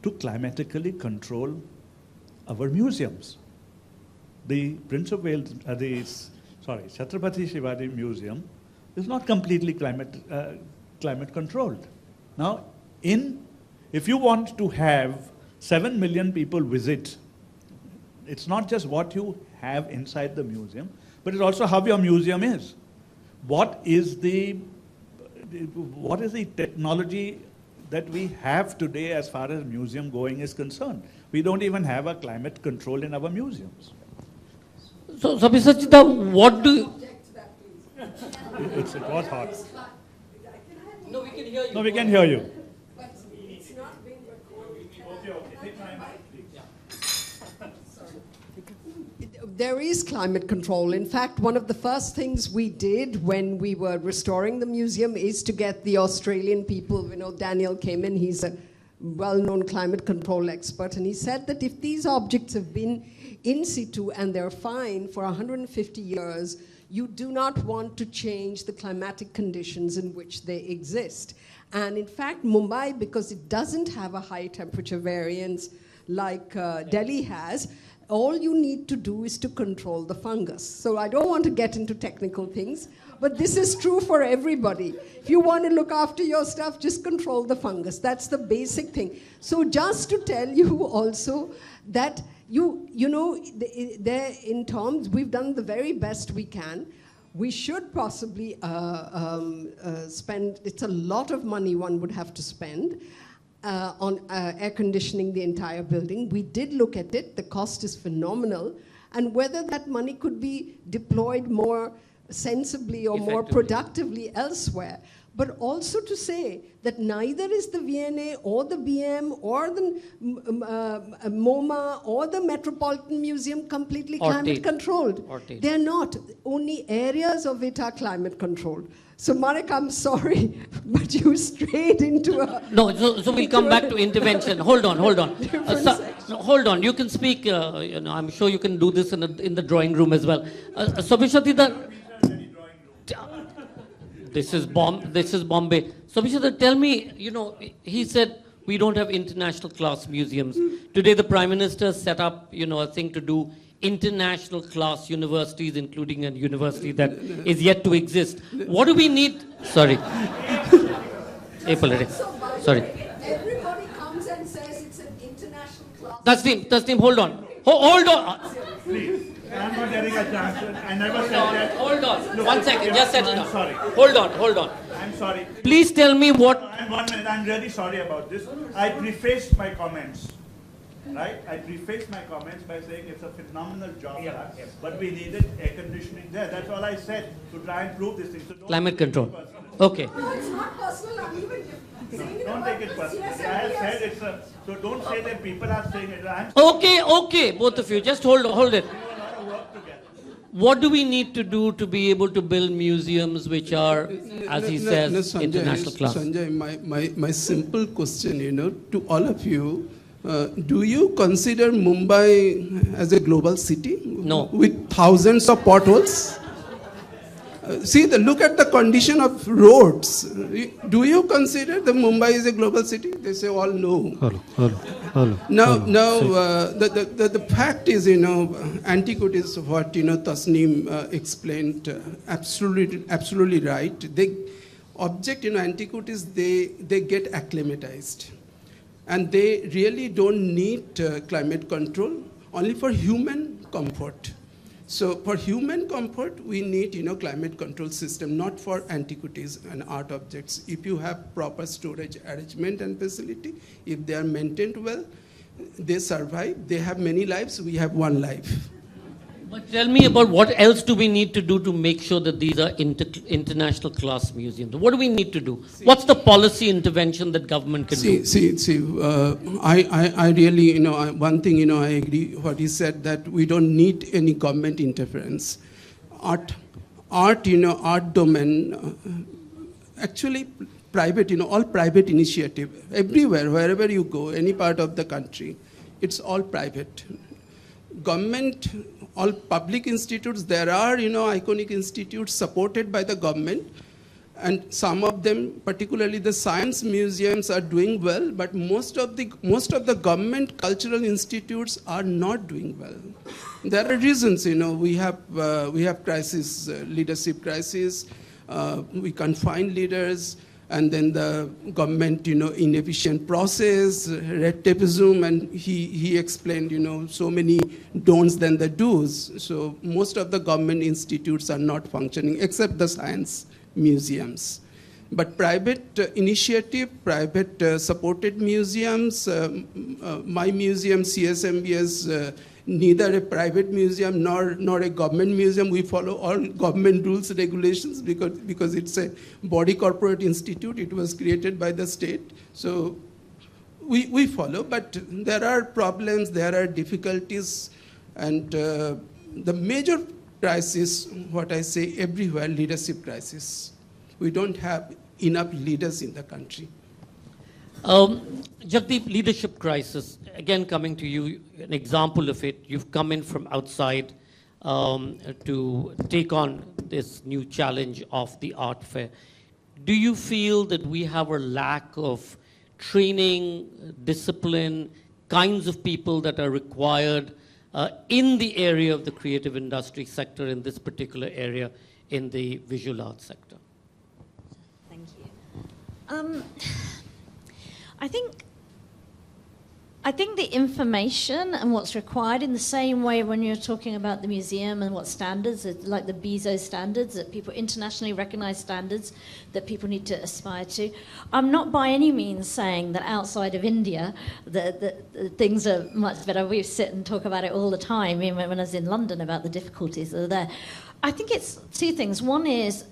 to climatically control our museums. The Prince of Wales, Chhatrapati Shivaji Museum is not completely climate controlled. Now, if you want to have 7 million people visit, it's not just what you have inside the museum, but it's also how your museum is. What is the technology that we have today as far as museum going is concerned? We don't even have a climate control in our museums. So, Sabyasachi, what do you... It was hot. No, we can hear you. No, we can hear you. There is climate control. In fact, one of the first things we did when we were restoring the museum is to get the Australian people. You know, Daniel came in, he's a well-known climate control expert, and he said that if these objects have been in situ and they're fine for 150 years, you do not want to change the climatic conditions in which they exist. And in fact, Mumbai, because it doesn't have a high temperature variance like Delhi has, all you need to do is to control the fungus. So I don't want to get into technical things, but this is true for everybody. If you want to look after your stuff, just control the fungus. That's the basic thing. So just to tell you also that you know, there in terms, we've done the very best we can. We should possibly spend, it's a lot of money one would have to spend on air conditioning the entire building. We did look at it. The cost is phenomenal. And whether that money could be deployed more sensibly or more productively elsewhere. But also to say that neither is the V&A or the BM or the MoMA or the Metropolitan Museum completely climate controlled. They're not. Only areas of it are climate controlled. So Maneck, I'm sorry, but you strayed into a... No, so we'll come back to intervention. Hold on. No, hold on, you can speak, you know, I'm sure you can do this in the drawing room as well. Sabyasachi, this is Bombay. Sabyasachi, tell me, you know, he said we don't have international class museums. Today the Prime Minister set up, you know, a thing to do international class universities, including a university that is yet to exist. What do we need? Sorry. Apolitics. Sorry. Everybody comes and says it's an international class. Tasneem, hold on. Hold on. Please. I'm not getting a chance. I never said that. Hold on. No, 1 second. Just settle down. I'm sorry. Hold on. I'm sorry. Please tell me what... And 1 minute. I'm really sorry about this. I prefaced my comments. Right? I prefaced my comments by saying it's a phenomenal job, but we needed air conditioning there. That's all I said, to try and prove this thing. So climate control. Okay. No, it's not personal. I'm even saying it Don't about take it the personally. I CSMVS. have said it's a... So don't say that people are saying it. Okay, both of you. Just hold it. What do we need to do to be able to build museums which are, as he says, Sanjoy, international class? Sanjoy, my simple question, you know, to all of you, do you consider Mumbai as a global city? No. With thousands of potholes? Look at the condition of roads. Do you consider that Mumbai is a global city? They say all no. Hello. Now, the fact is, you know, antiquity is what, you know, Tasneem explained, absolutely right. They object, you know, antiquities, they get acclimatized. And they really don't need climate control, only for human comfort. So for human comfort, we need, you know, climate control system, not for antiquities and art objects. If you have proper storage arrangement and facility, if they are maintained well, they survive. They have many lives. We have one life. But tell me about what else do we need to do to make sure that these are international class museums? What do we need to do? What's the policy intervention that government can do? I really, one thing, I agree what he said, that we don't need any government interference. Art domain, actually private, all private initiative, everywhere, wherever you go, any part of the country, it's all private. Government, all public institutes, there are, iconic institutes supported by the government, and some of them, particularly the science museums, are doing well, but most of the government cultural institutes are not doing well. There are reasons, we have crisis, leadership crisis, we can't find leaders, and then the government, inefficient process, red tapeism, and he explained, so many don'ts than the do's. So most of the government institutes are not functioning, except the science museums. But private initiative, private supported museums, my museum, CSMVS, neither a private museum nor a government museum. We follow all government rules, regulations, because it's a body corporate institute. It was created by the state. So we follow, but there are problems, there are difficulties, and the major crisis, what I say everywhere, leadership crisis. We don't have enough leaders in the country. Jagdip, leadership crisis, again coming to you, an example of it, you've come in from outside to take on this new challenge of the art fair. Do you feel that we have a lack of training, discipline, kinds of people that are required in the area of the creative industry sector, in this particular area, in the visual arts sector? Thank you. I think the information and what's required, in the same way when you're talking about the museum and what standards, like the BISO standards, that people internationally recognized standards that people need to aspire to. I'm not by any means saying that outside of India the things are much better. We sit and talk about it all the time, even when I was in London, about the difficulties that are there. I think it's two things. One is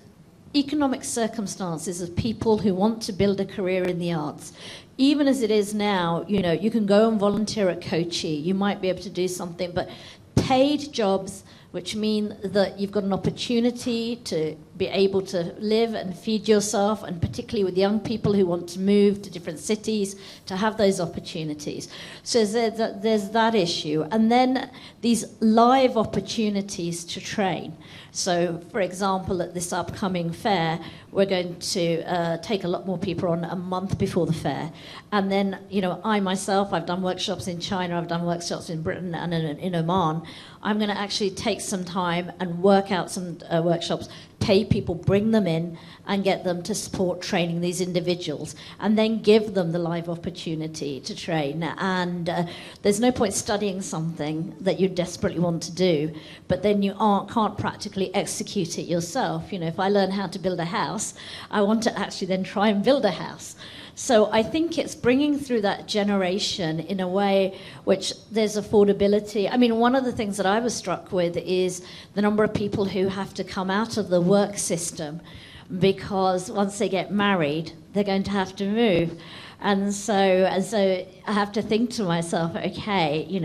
economic circumstances of people who want to build a career in the arts. Even as it is now, you can go and volunteer at Kochi, you might be able to do something, but paid jobs, which mean that you've got an opportunity to be able to live and feed yourself, and particularly with young people who want to move to different cities, to have those opportunities. So there's that issue. And then these live opportunities to train. So, for example, at this upcoming fair, we're going to take a lot more people on a month before the fair. And then, I myself, I've done workshops in China, I've done workshops in Britain and in Oman. I'm going to actually take some time and work out some workshops, pay people, bring them in, and get them to support training these individuals, and then give them the live opportunity to train. And there's no point studying something that you desperately want to do, but then you can't practically execute it yourself. If I learn how to build a house, I want to actually then try and build a house. So I think it's bringing through that generation in a way which there's affordability. I mean, one of the things that I was struck with is the number of people who have to come out of the work system, because once they get married, they're going to have to move. And so I have to think to myself, okay, you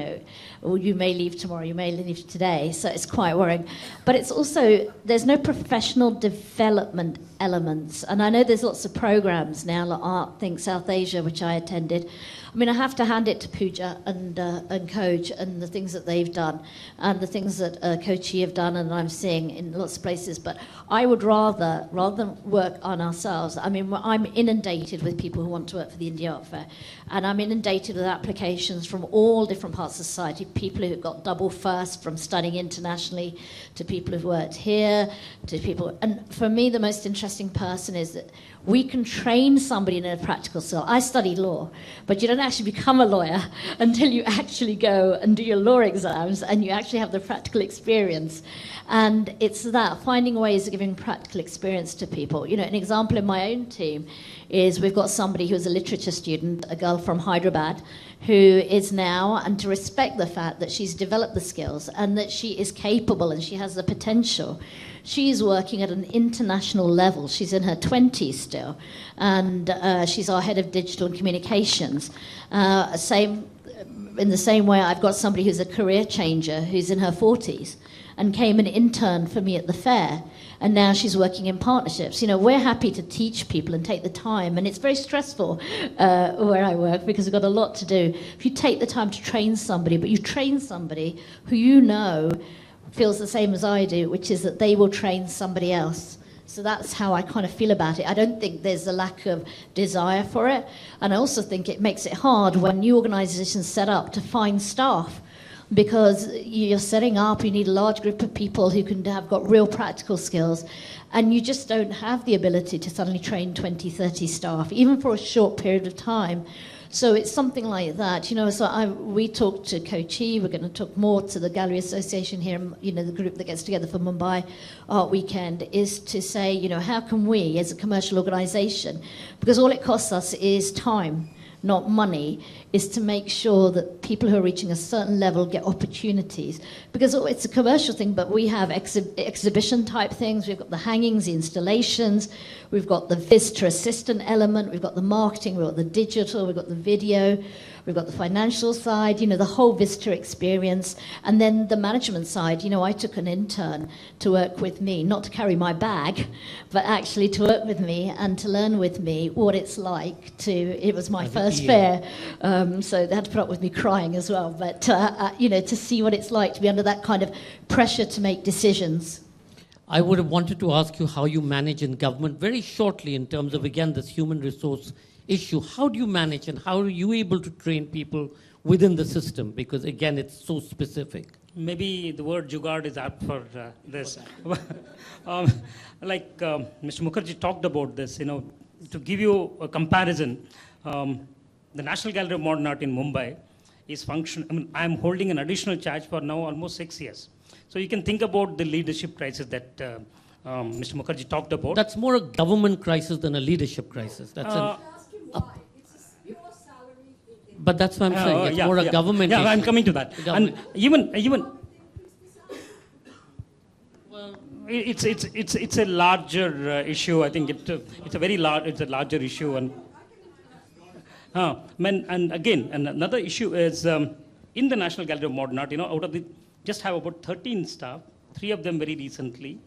may leave tomorrow, you may leave today, so it's quite worrying. But it's also, there's no professional development elements. And I know there's lots of programs now, like Art Think South Asia, which I attended. I mean, I have to hand it to Pooja and Coach and the things that they've done, and the things that Kochi have done, and I'm seeing in lots of places. But I would rather than work on ourselves. I mean, I'm inundated with people who want to work for the India Art Fair, and I'm inundated with applications from all different parts of society, people who've got double first from studying internationally, to people who've worked here, to people. And for me, the most interesting person is that we can train somebody in a practical skill. I studied law, but you don't actually become a lawyer until you actually go and do your law exams and you actually have the practical experience. And it's that, finding ways of giving practical experience to people. An example in my own team is we've got somebody who's a literature student, a girl from Hyderabad, who is now, and to respect the fact that she's developed the skills and that she is capable and she has the potential. She's working at an international level. She's in her 20s still, and she's our head of digital and communications. In the same way, I've got somebody who's a career changer who's in her 40s and came and interned for me at the fair, and now she's working in partnerships. You know, we're happy to teach people and take the time, and it's very stressful where I work because we've got a lot to do. If you take the time to train somebody, but you train somebody who you know feels the same as I do, which is that they will train somebody else. So that's how I kind of feel about it. I don't think there's a lack of desire for it. And I also think it makes it hard when new organizations set up to find staff, because you're setting up, you need a large group of people who can have got real practical skills, and you just don't have the ability to suddenly train 20, 30 staff, even for a short period of time. So it's something like that, you know. So we talked to Kochi. We're going to talk more to the Gallery Association here. You know, the group that gets together for Mumbai Art Weekend is to say, you know, how can we, as a commercial organisation, because all it costs us is time, not money, is to make sure that people who are reaching a certain level get opportunities. Because it's a commercial thing, but we have exhibition type things. We've got the hangings, the installations, we've got the visitor assistant element, we've got the marketing, we've got the digital, we've got the video, we've got the financial side, you know, the whole visitor experience, and then the management side. You know, I took an intern to work with me, not to carry my bag, but actually to work with me and to learn with me what it's like to, it was my first fair, so they had to put up with me crying as well, but, you know, to see what it's like to be under that kind of pressure to make decisions. I would have wanted to ask you how you manage in government very shortly in terms of, again, this human resource issue. How do you manage and how are you able to train people within the system? Because, again, it's so specific. Maybe the word JUGAAD is apt for this. Like Mr. Mukherjee talked about this, you know, to give you a comparison, the National Gallery of Modern Art in Mumbai is I'm holding an additional charge for now almost 6 years. So you can think about the leadership crisis that Mr. Mukherjee talked about. That's more a government crisis than a leadership crisis. That's but that's what I'm saying. It's more a government issue. Yeah, I'm coming to that. And even well, it's a larger issue. I think it's a very large. It's a larger issue. And again, another issue is in the National Gallery of Modern Art. You know, out of the just have about 13 staff, 3 of them very recently,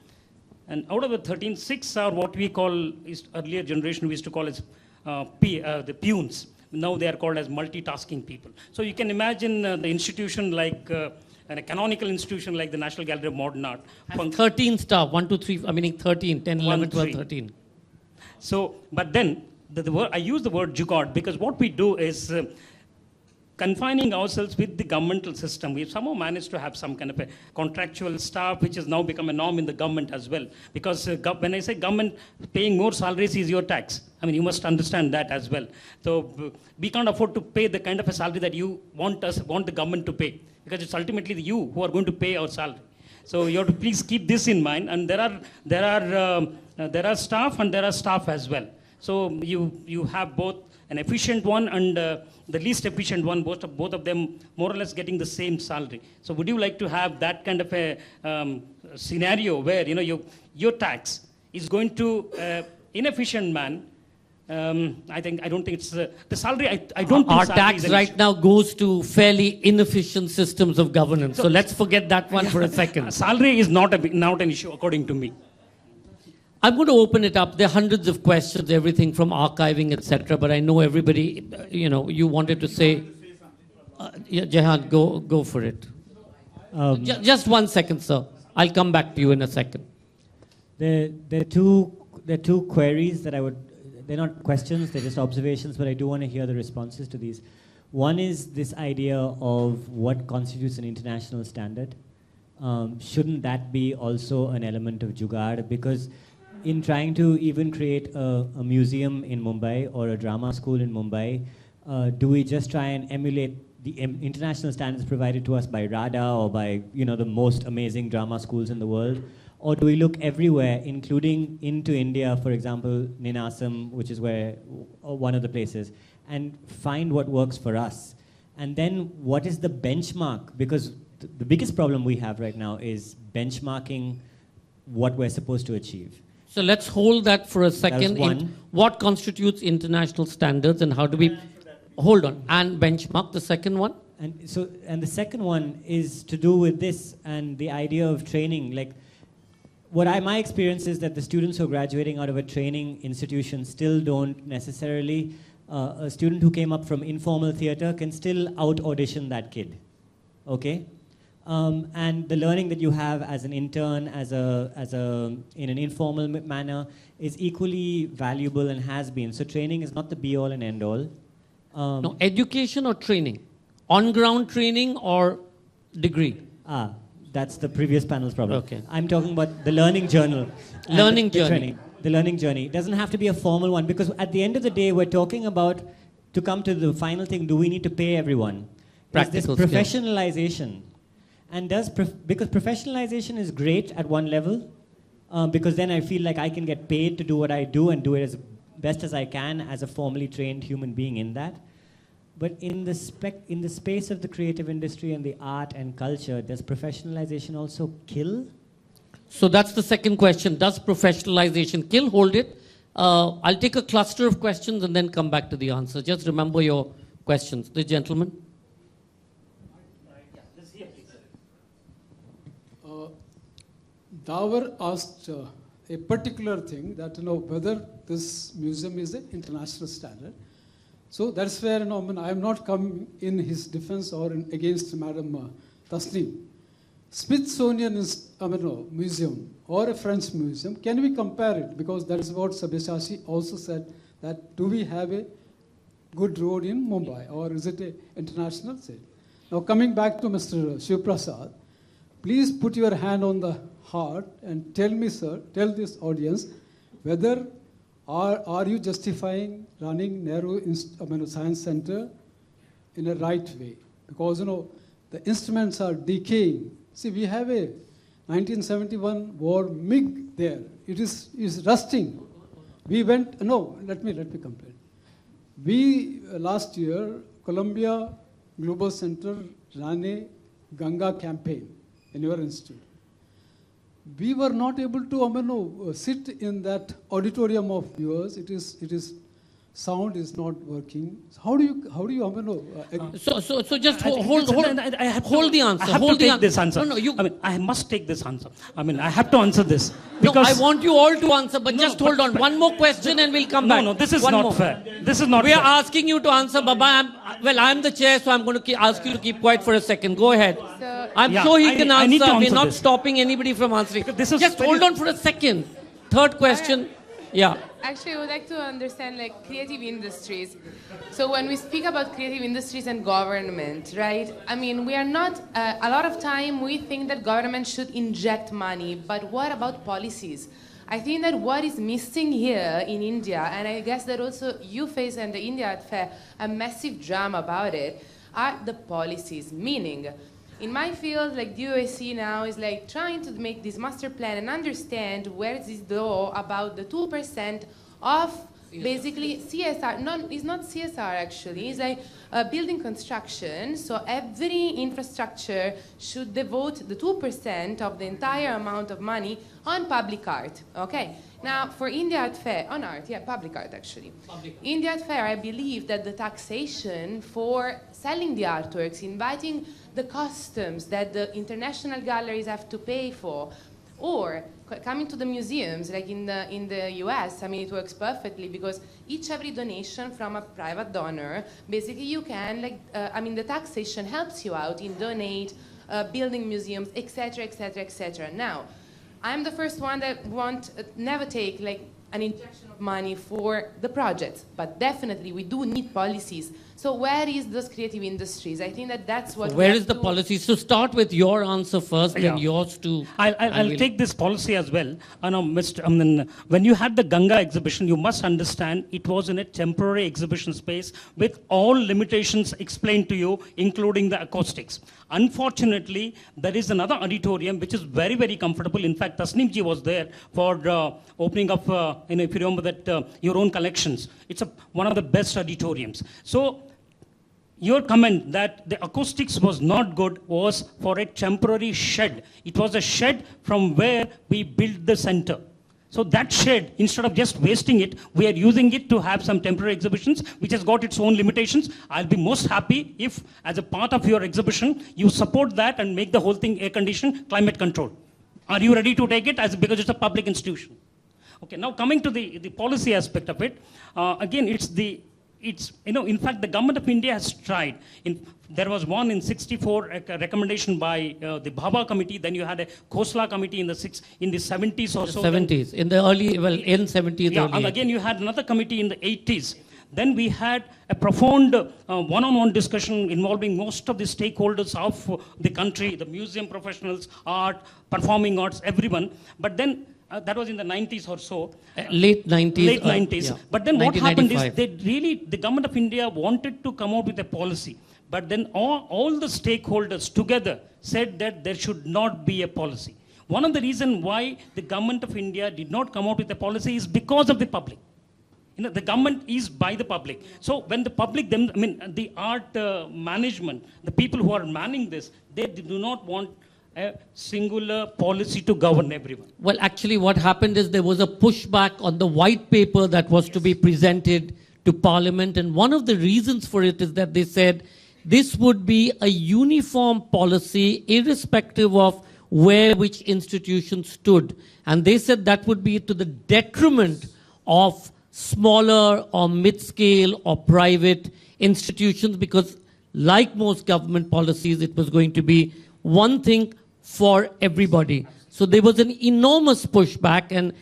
and out of the 13, 6 are what we call, earlier generation we used to call as the peons. Now they are called as multitasking people. So you can imagine the institution like a canonical institution like the National Gallery of Modern Art. 13 staff, 1, 2, 3, I mean 13, 10, 11, 12, 13. So, but then the word, I use the word JUGAAD because what we do is confining ourselves with the governmental system. We've somehow managed to have some kind of a contractual staff, which has now become a norm in the government as well. Because when I say government, paying more salaries is your tax. I mean, you must understand that as well. So we can't afford to pay the kind of a salary that you want the government to pay, because it's ultimately you who are going to pay our salary. So you have to please keep this in mind. And there are staff and there are staff as well. So you have both an efficient one and the least efficient one, both of them more or less getting the same salary. So would you like to have that kind of a scenario where, you know, your tax is going to inefficient man? I don't think it's the salary. I don't think our tax right now goes to fairly inefficient systems of governance. So let's forget that one for a second. Salary is not an issue according to me. I'm going to open it up. There are hundreds of questions, everything from archiving, etc. But I know everybody, you know, you wanted to say. Yeah, Jehan, go for it. Just 1 second, sir. I'll come back to you in a second. There are two queries that I would. They're not questions. They're just observations. But I do want to hear the responses to these. One is this idea of what constitutes an international standard. Shouldn't that be also an element of JUGAAD? Because in trying to even create a museum in Mumbai or a drama school in Mumbai, do we just try and emulate the international standards provided to us by RADA or by, you know, the most amazing drama schools in the world? Or do we look everywhere, including into India, for example, Ninasam, which is where one of the places, and find what works for us? And then what is the benchmark? Because the biggest problem we have right now is benchmarking what we're supposed to achieve. So let's hold that for a second. That's one. What constitutes international standards and how do we... Hold on. And benchmark, the second one? And the second one is to do with this and the idea of training. Like, my experience is that the students who are graduating out of a training institution still don't necessarily... a student who came up from informal theater can still out-audition that kid, okay? And the learning that you have as an intern, in an informal manner, is equally valuable and has been. So training is not the be-all and end-all. No, education or training? On-ground training or degree? That's the previous panel's problem. Okay. I'm talking about the learning journal. Learning journey. The learning journey. It doesn't have to be a formal one, because at the end of the day, we're talking about, to come to the final thing, do we need to pay everyone? Practical There's this professionalization. And because professionalization is great at one level, because then I feel like I can get paid to do what I do and do it as best as I can as a formally trained human being in that. But in the space of the creative industry and the art and culture, does professionalization also kill? So that's the second question. Does professionalization kill? Hold it. I'll take a cluster of questions and then come back to the answer. Just remember your questions. The gentleman. Davar asked a particular thing, that whether this museum is an international standard. So that's where I'm not coming in his defense or against Madam Tasneem. Smithsonian museum or a French museum, can we compare it? Because that is what Sabyasachi also said, that do we have a good road in Mumbai, or is it an international state? Now coming back to Mr. Shivaprasad, please put your hand on the heart and tell me, sir, tell this audience, whether are you justifying running Nehru Science Center in a right way? Because the instruments are decaying. See, we have a 1971 war MiG there. It is rusting. We went, let me complete. We, last year, Columbia Global Center ran a Ganga campaign in your institute. We were not able to sit in that auditorium of yours. It is sound is not working. How do you So just hold the answer. I have to take this answer. No, I must take this answer. I have to answer this. No, I want you all to answer, but hold on. One more question and we'll come back. No, this is not fair. This is not fair. We are asking you to answer, Baba. I'm the chair, so I'm going to ask you to keep quiet for a second. Go ahead. I'm sure he can answer. We're not stopping anybody from answering. Just hold on for a second. Third question. Yeah. Actually, I would like to understand creative industries. So when we speak about creative industries and government, right? We are not, a lot of time we think that government should inject money, but what about policies? I think that what is missing here in India, and I guess that also you face in the India Art Fair a massive drama about it, are the policies. Meaning, in my field, the UAC now is trying to make this master plan and understand where is this law about the 2% of basically CSR. No, it's not CSR actually. It's building construction. So every infrastructure should devote the 2% of the entire amount of money on public art. Okay. Now for India Art Fair, on art, public art actually. India Art Fair, I believe that the taxation for selling the artworks, inviting the customs that the international galleries have to pay for, or coming to the museums, in the US, it works perfectly because every donation from a private donor, basically you can, the taxation helps you out in donate, building museums, etc., etc., etc. Now, I'm the first one that never take an injection of money for the project, but definitely we do need policies. So where is those creative industries? I think that that's what. Where is the policy? So start with your answer first, then yours too. I'll take this policy as well. When you had the Ganga exhibition, you must understand it was in a temporary exhibition space with all limitations explained to you, including the acoustics. Unfortunately, there is another auditorium which is very, very comfortable. In fact, Tasneem ji was there for opening up, if you remember that, your own collections. It's one of the best auditoriums. So your comment that the acoustics was not good was for a temporary shed. It was a shed from where we built the center. So that shed, instead of just wasting it, we are using it to have some temporary exhibitions, which has got its own limitations. I'll be most happy if, as a part of your exhibition, you support that and make the whole thing air-conditioned, climate controlled. Are you ready to take it? Because it's a public institution. Okay, now coming to the policy aspect of it, again, in fact, the government of India has tried. There was one in 64, a recommendation by the Bhabha committee. Then you had a Khosla committee in the 70s or so. 70s, in the early, in 70s. Yeah, and again you had another committee in the 80s. Then we had a profound one-on-one discussion involving most of the stakeholders of the country, the museum professionals, art, performing arts, everyone. But then that was in the 90s or so. Late 90s. Late 90s. Yeah. But then what happened is the government of India wanted to come out with a policy. But then all the stakeholders together said that there should not be a policy. One of the reasons why the government of India did not come out with a policy is because of the public. The government is by the public. So when the public, the art management, the people who are manning this, they do not want a singular policy to govern everyone. Well, actually what happened is there was a pushback on the white paper that was to be presented to Parliament, and one of the reasons for it is that they said this would be a uniform policy irrespective of which institution stood. And they said that would be to the detriment of smaller or mid-scale or private institutions, because like most government policies, it was going to be one thing for everybody. So there was an enormous pushback, and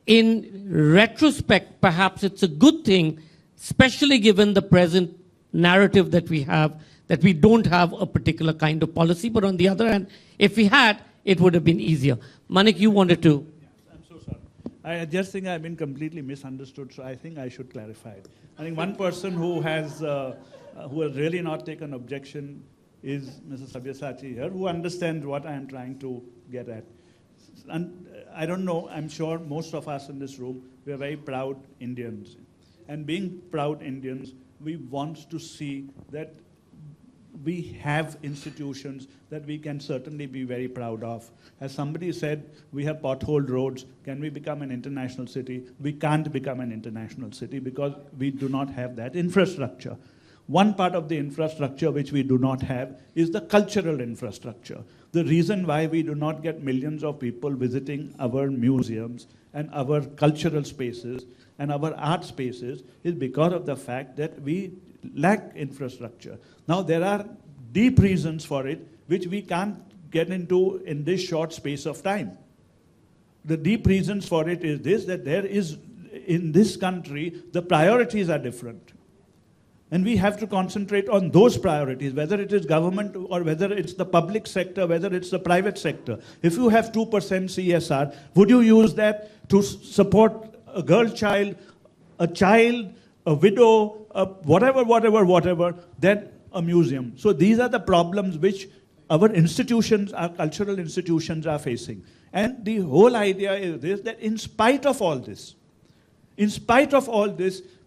in retrospect, perhaps it's a good thing, especially given the present narrative that we have, that we don't have a particular kind of policy. But on the other hand, if we had, it would have been easier. Maneck, you wanted to. I'm so sorry. I just think I've been completely misunderstood, so I think I should clarify. I think one person who has really not taken objection is Mr. Sabyasachi here, who understands what I am trying to get at. And I don't know, I'm sure most of us in this room, we are very proud Indians. And being proud Indians, we want to see that we have institutions that we can certainly be very proud of. As somebody said, we have potholed roads. Can we become an international city? We can't become an international city because we do not have that infrastructure. One part of the infrastructure which we do not have is the cultural infrastructure. The reason why we do not get millions of people visiting our museums and our cultural spaces and our art spaces is because of the fact that we lack infrastructure. Now, there are deep reasons for it, which we can't get into in this short space of time. The deep reasons for it is this, that there is, in this country, the priorities are different. And we have to concentrate on those priorities, whether it is government or whether it's the public sector, whether it's the private sector. If you have 2% CSR, would you use that to support a girl child, a widow, whatever, then a museum? So these are the problems which our institutions, our cultural institutions are facing. And the whole idea is this, that in spite of all this,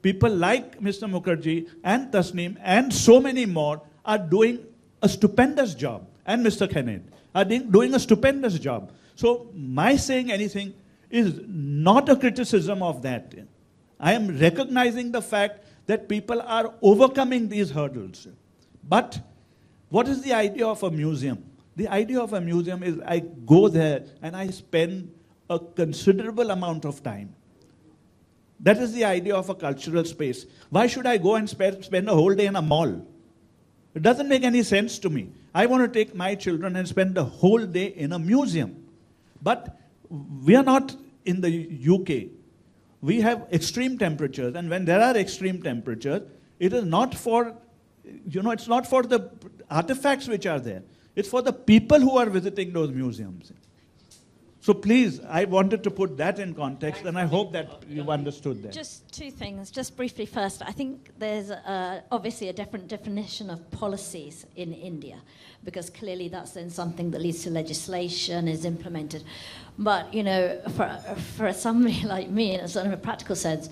people like Mr. Mukherjee and Tasneem and so many more are doing a stupendous job, and Mr. Khened are doing a stupendous job. So my saying anything is not a criticism of that. I am recognizing the fact that people are overcoming these hurdles. But what is the idea of a museum? The idea of a museum is I go there and I spend a considerable amount of time. That is the idea of a cultural space. Why should I go and spend a whole day in a mall? It doesn't make any sense to me. I want to take my children and spend the whole day in a museum. But we are not in the UK. we have extreme temperatures, and when there are extreme temperatures, it is not for, it's not for the artifacts which are there. It's for the people who are visiting those museums. So please, I wanted to put that in context, and I hope that you've understood that. Just two things, just briefly first. I think there's obviously a different definition of policies in India, because clearly that's then something that leads to legislation, is implemented. But, for somebody like me, in a sort of a practical sense,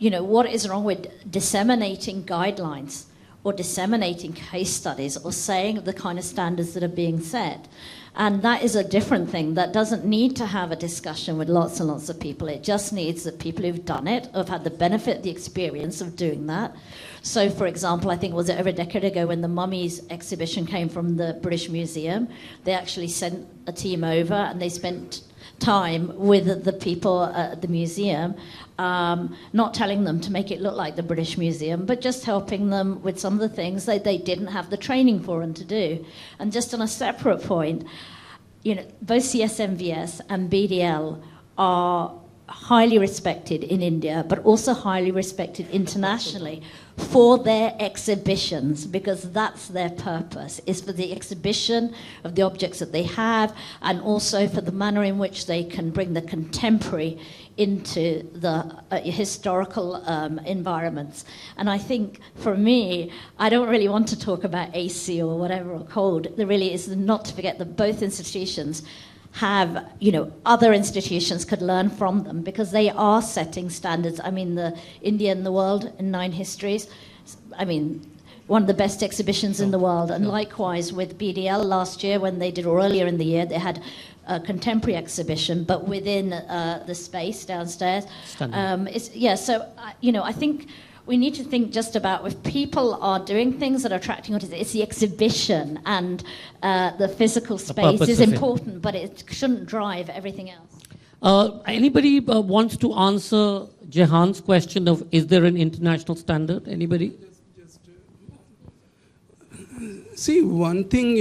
what is wrong with disseminating guidelines or disseminating case studies or saying the kind of standards that are being set? And that is a different thing. That doesn't need to have a discussion with lots and lots of people. It just needs that people who've done it, have had the benefit, the experience of doing that. So, for example, I think, was it over a decade ago when the Mummies exhibition came from the British Museum, they actually sent a team over and they spent time with the people at the museum, not telling them to make it look like the British Museum, but just helping them with some of the things that they didn't have the training for and to do. And just on a separate point, both CSMVS and BDL are highly respected in India, but also highly respected internationally for their exhibitions, because that's their purpose, is for the exhibition of the objects that they have, and also for the manner in which they can bring the contemporary into the historical environments. And I think, for me, I don't really want to talk about AC or whatever or cold. There really is not to forget that both institutions have, other institutions could learn from them, because they are setting standards. I mean, the India and the world in 9 histories, one of the best exhibitions in the world. And likewise with BDL last year, when they did, or earlier in the year, they had a contemporary exhibition, but within the space downstairs. I think we need to think just about, if people are doing things that are attracting audience, it's the exhibition, and the physical space is important, but it shouldn't drive everything else. Anybody wants to answer Jehan's question of, is there an international standard? Anybody? See, one thing,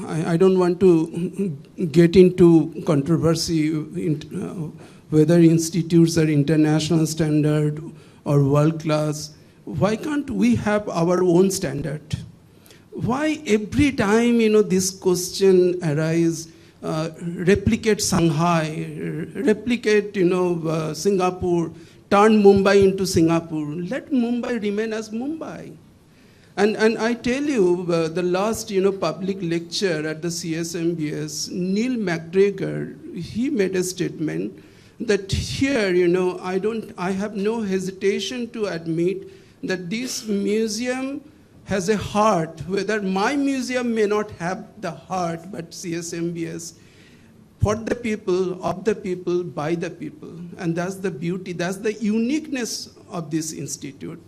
I don't want to get into controversy, whether institutes are international standard or world class. Why can't we have our own standard? Why every time, this question arises, replicate Shanghai, replicate, Singapore, turn Mumbai into Singapore. Let Mumbai remain as Mumbai. And I tell you, the last, public lecture at the CSMVS, Neil McGregor, he made a statement that here, I have no hesitation to admit that this museum has a heart, whether my museum may not have the heart, but CSMVS, for the people, of the people, by the people. And that's the beauty, that's the uniqueness of this institute.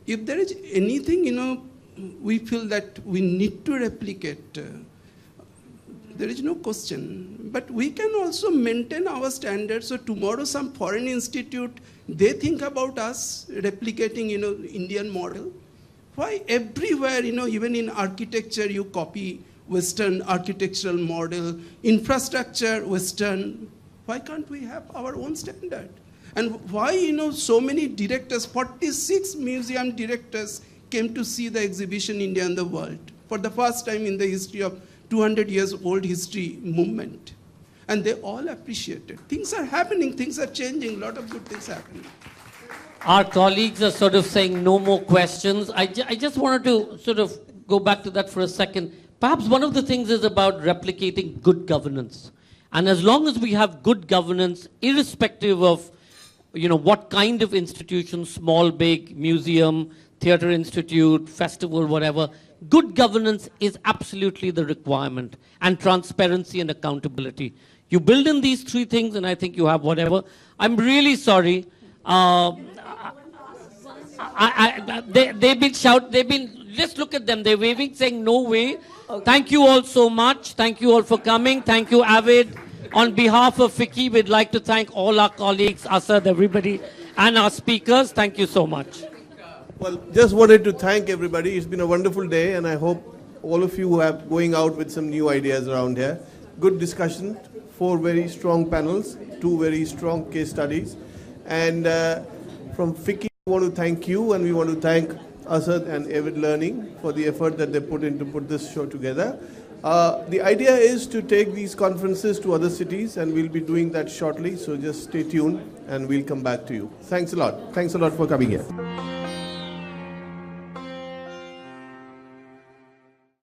If there is anything, we feel that we need to replicate, there is no question. But we can also maintain our standards. So tomorrow some foreign institute, they think about us replicating, Indian model. Why everywhere, even in architecture, you copy Western architectural model, infrastructure, Western. Why can't we have our own standard? And why, so many directors, 46 museum directors came to see the exhibition India and the World for the first time in the history of 200 years old history movement. And they all appreciated. Things are happening, things are changing, a lot of good things happening. Our colleagues are sort of saying no more questions. I just wanted to sort of go back to that for a second. Perhaps one of the things is about replicating good governance. And as long as we have good governance, irrespective of what kind of institution, small, big, museum, theater institute, festival, whatever, good governance is absolutely the requirement, and transparency and accountability. You build in these 3 things, and I think you have whatever. I'm really sorry. They've been, just look at them, they're waving, saying no way. Okay. Thank you all so much. Thank you all for coming. Thank you, Avid. On behalf of FICCI, we'd like to thank all our colleagues, Asad, everybody, and our speakers. Thank you so much. Well, just wanted to thank everybody. It's been a wonderful day, and I hope all of you are going out with some new ideas around here. Good discussion, 4 very strong panels, 2 very strong case studies. And from FICCI, we want to thank you, and we want to thank Asad and Avid Learning for the effort that they put in to put this show together. The idea is to take these conferences to other cities, and we'll be doing that shortly, so just stay tuned and we'll come back to you. Thanks a lot. Thanks a lot for coming here.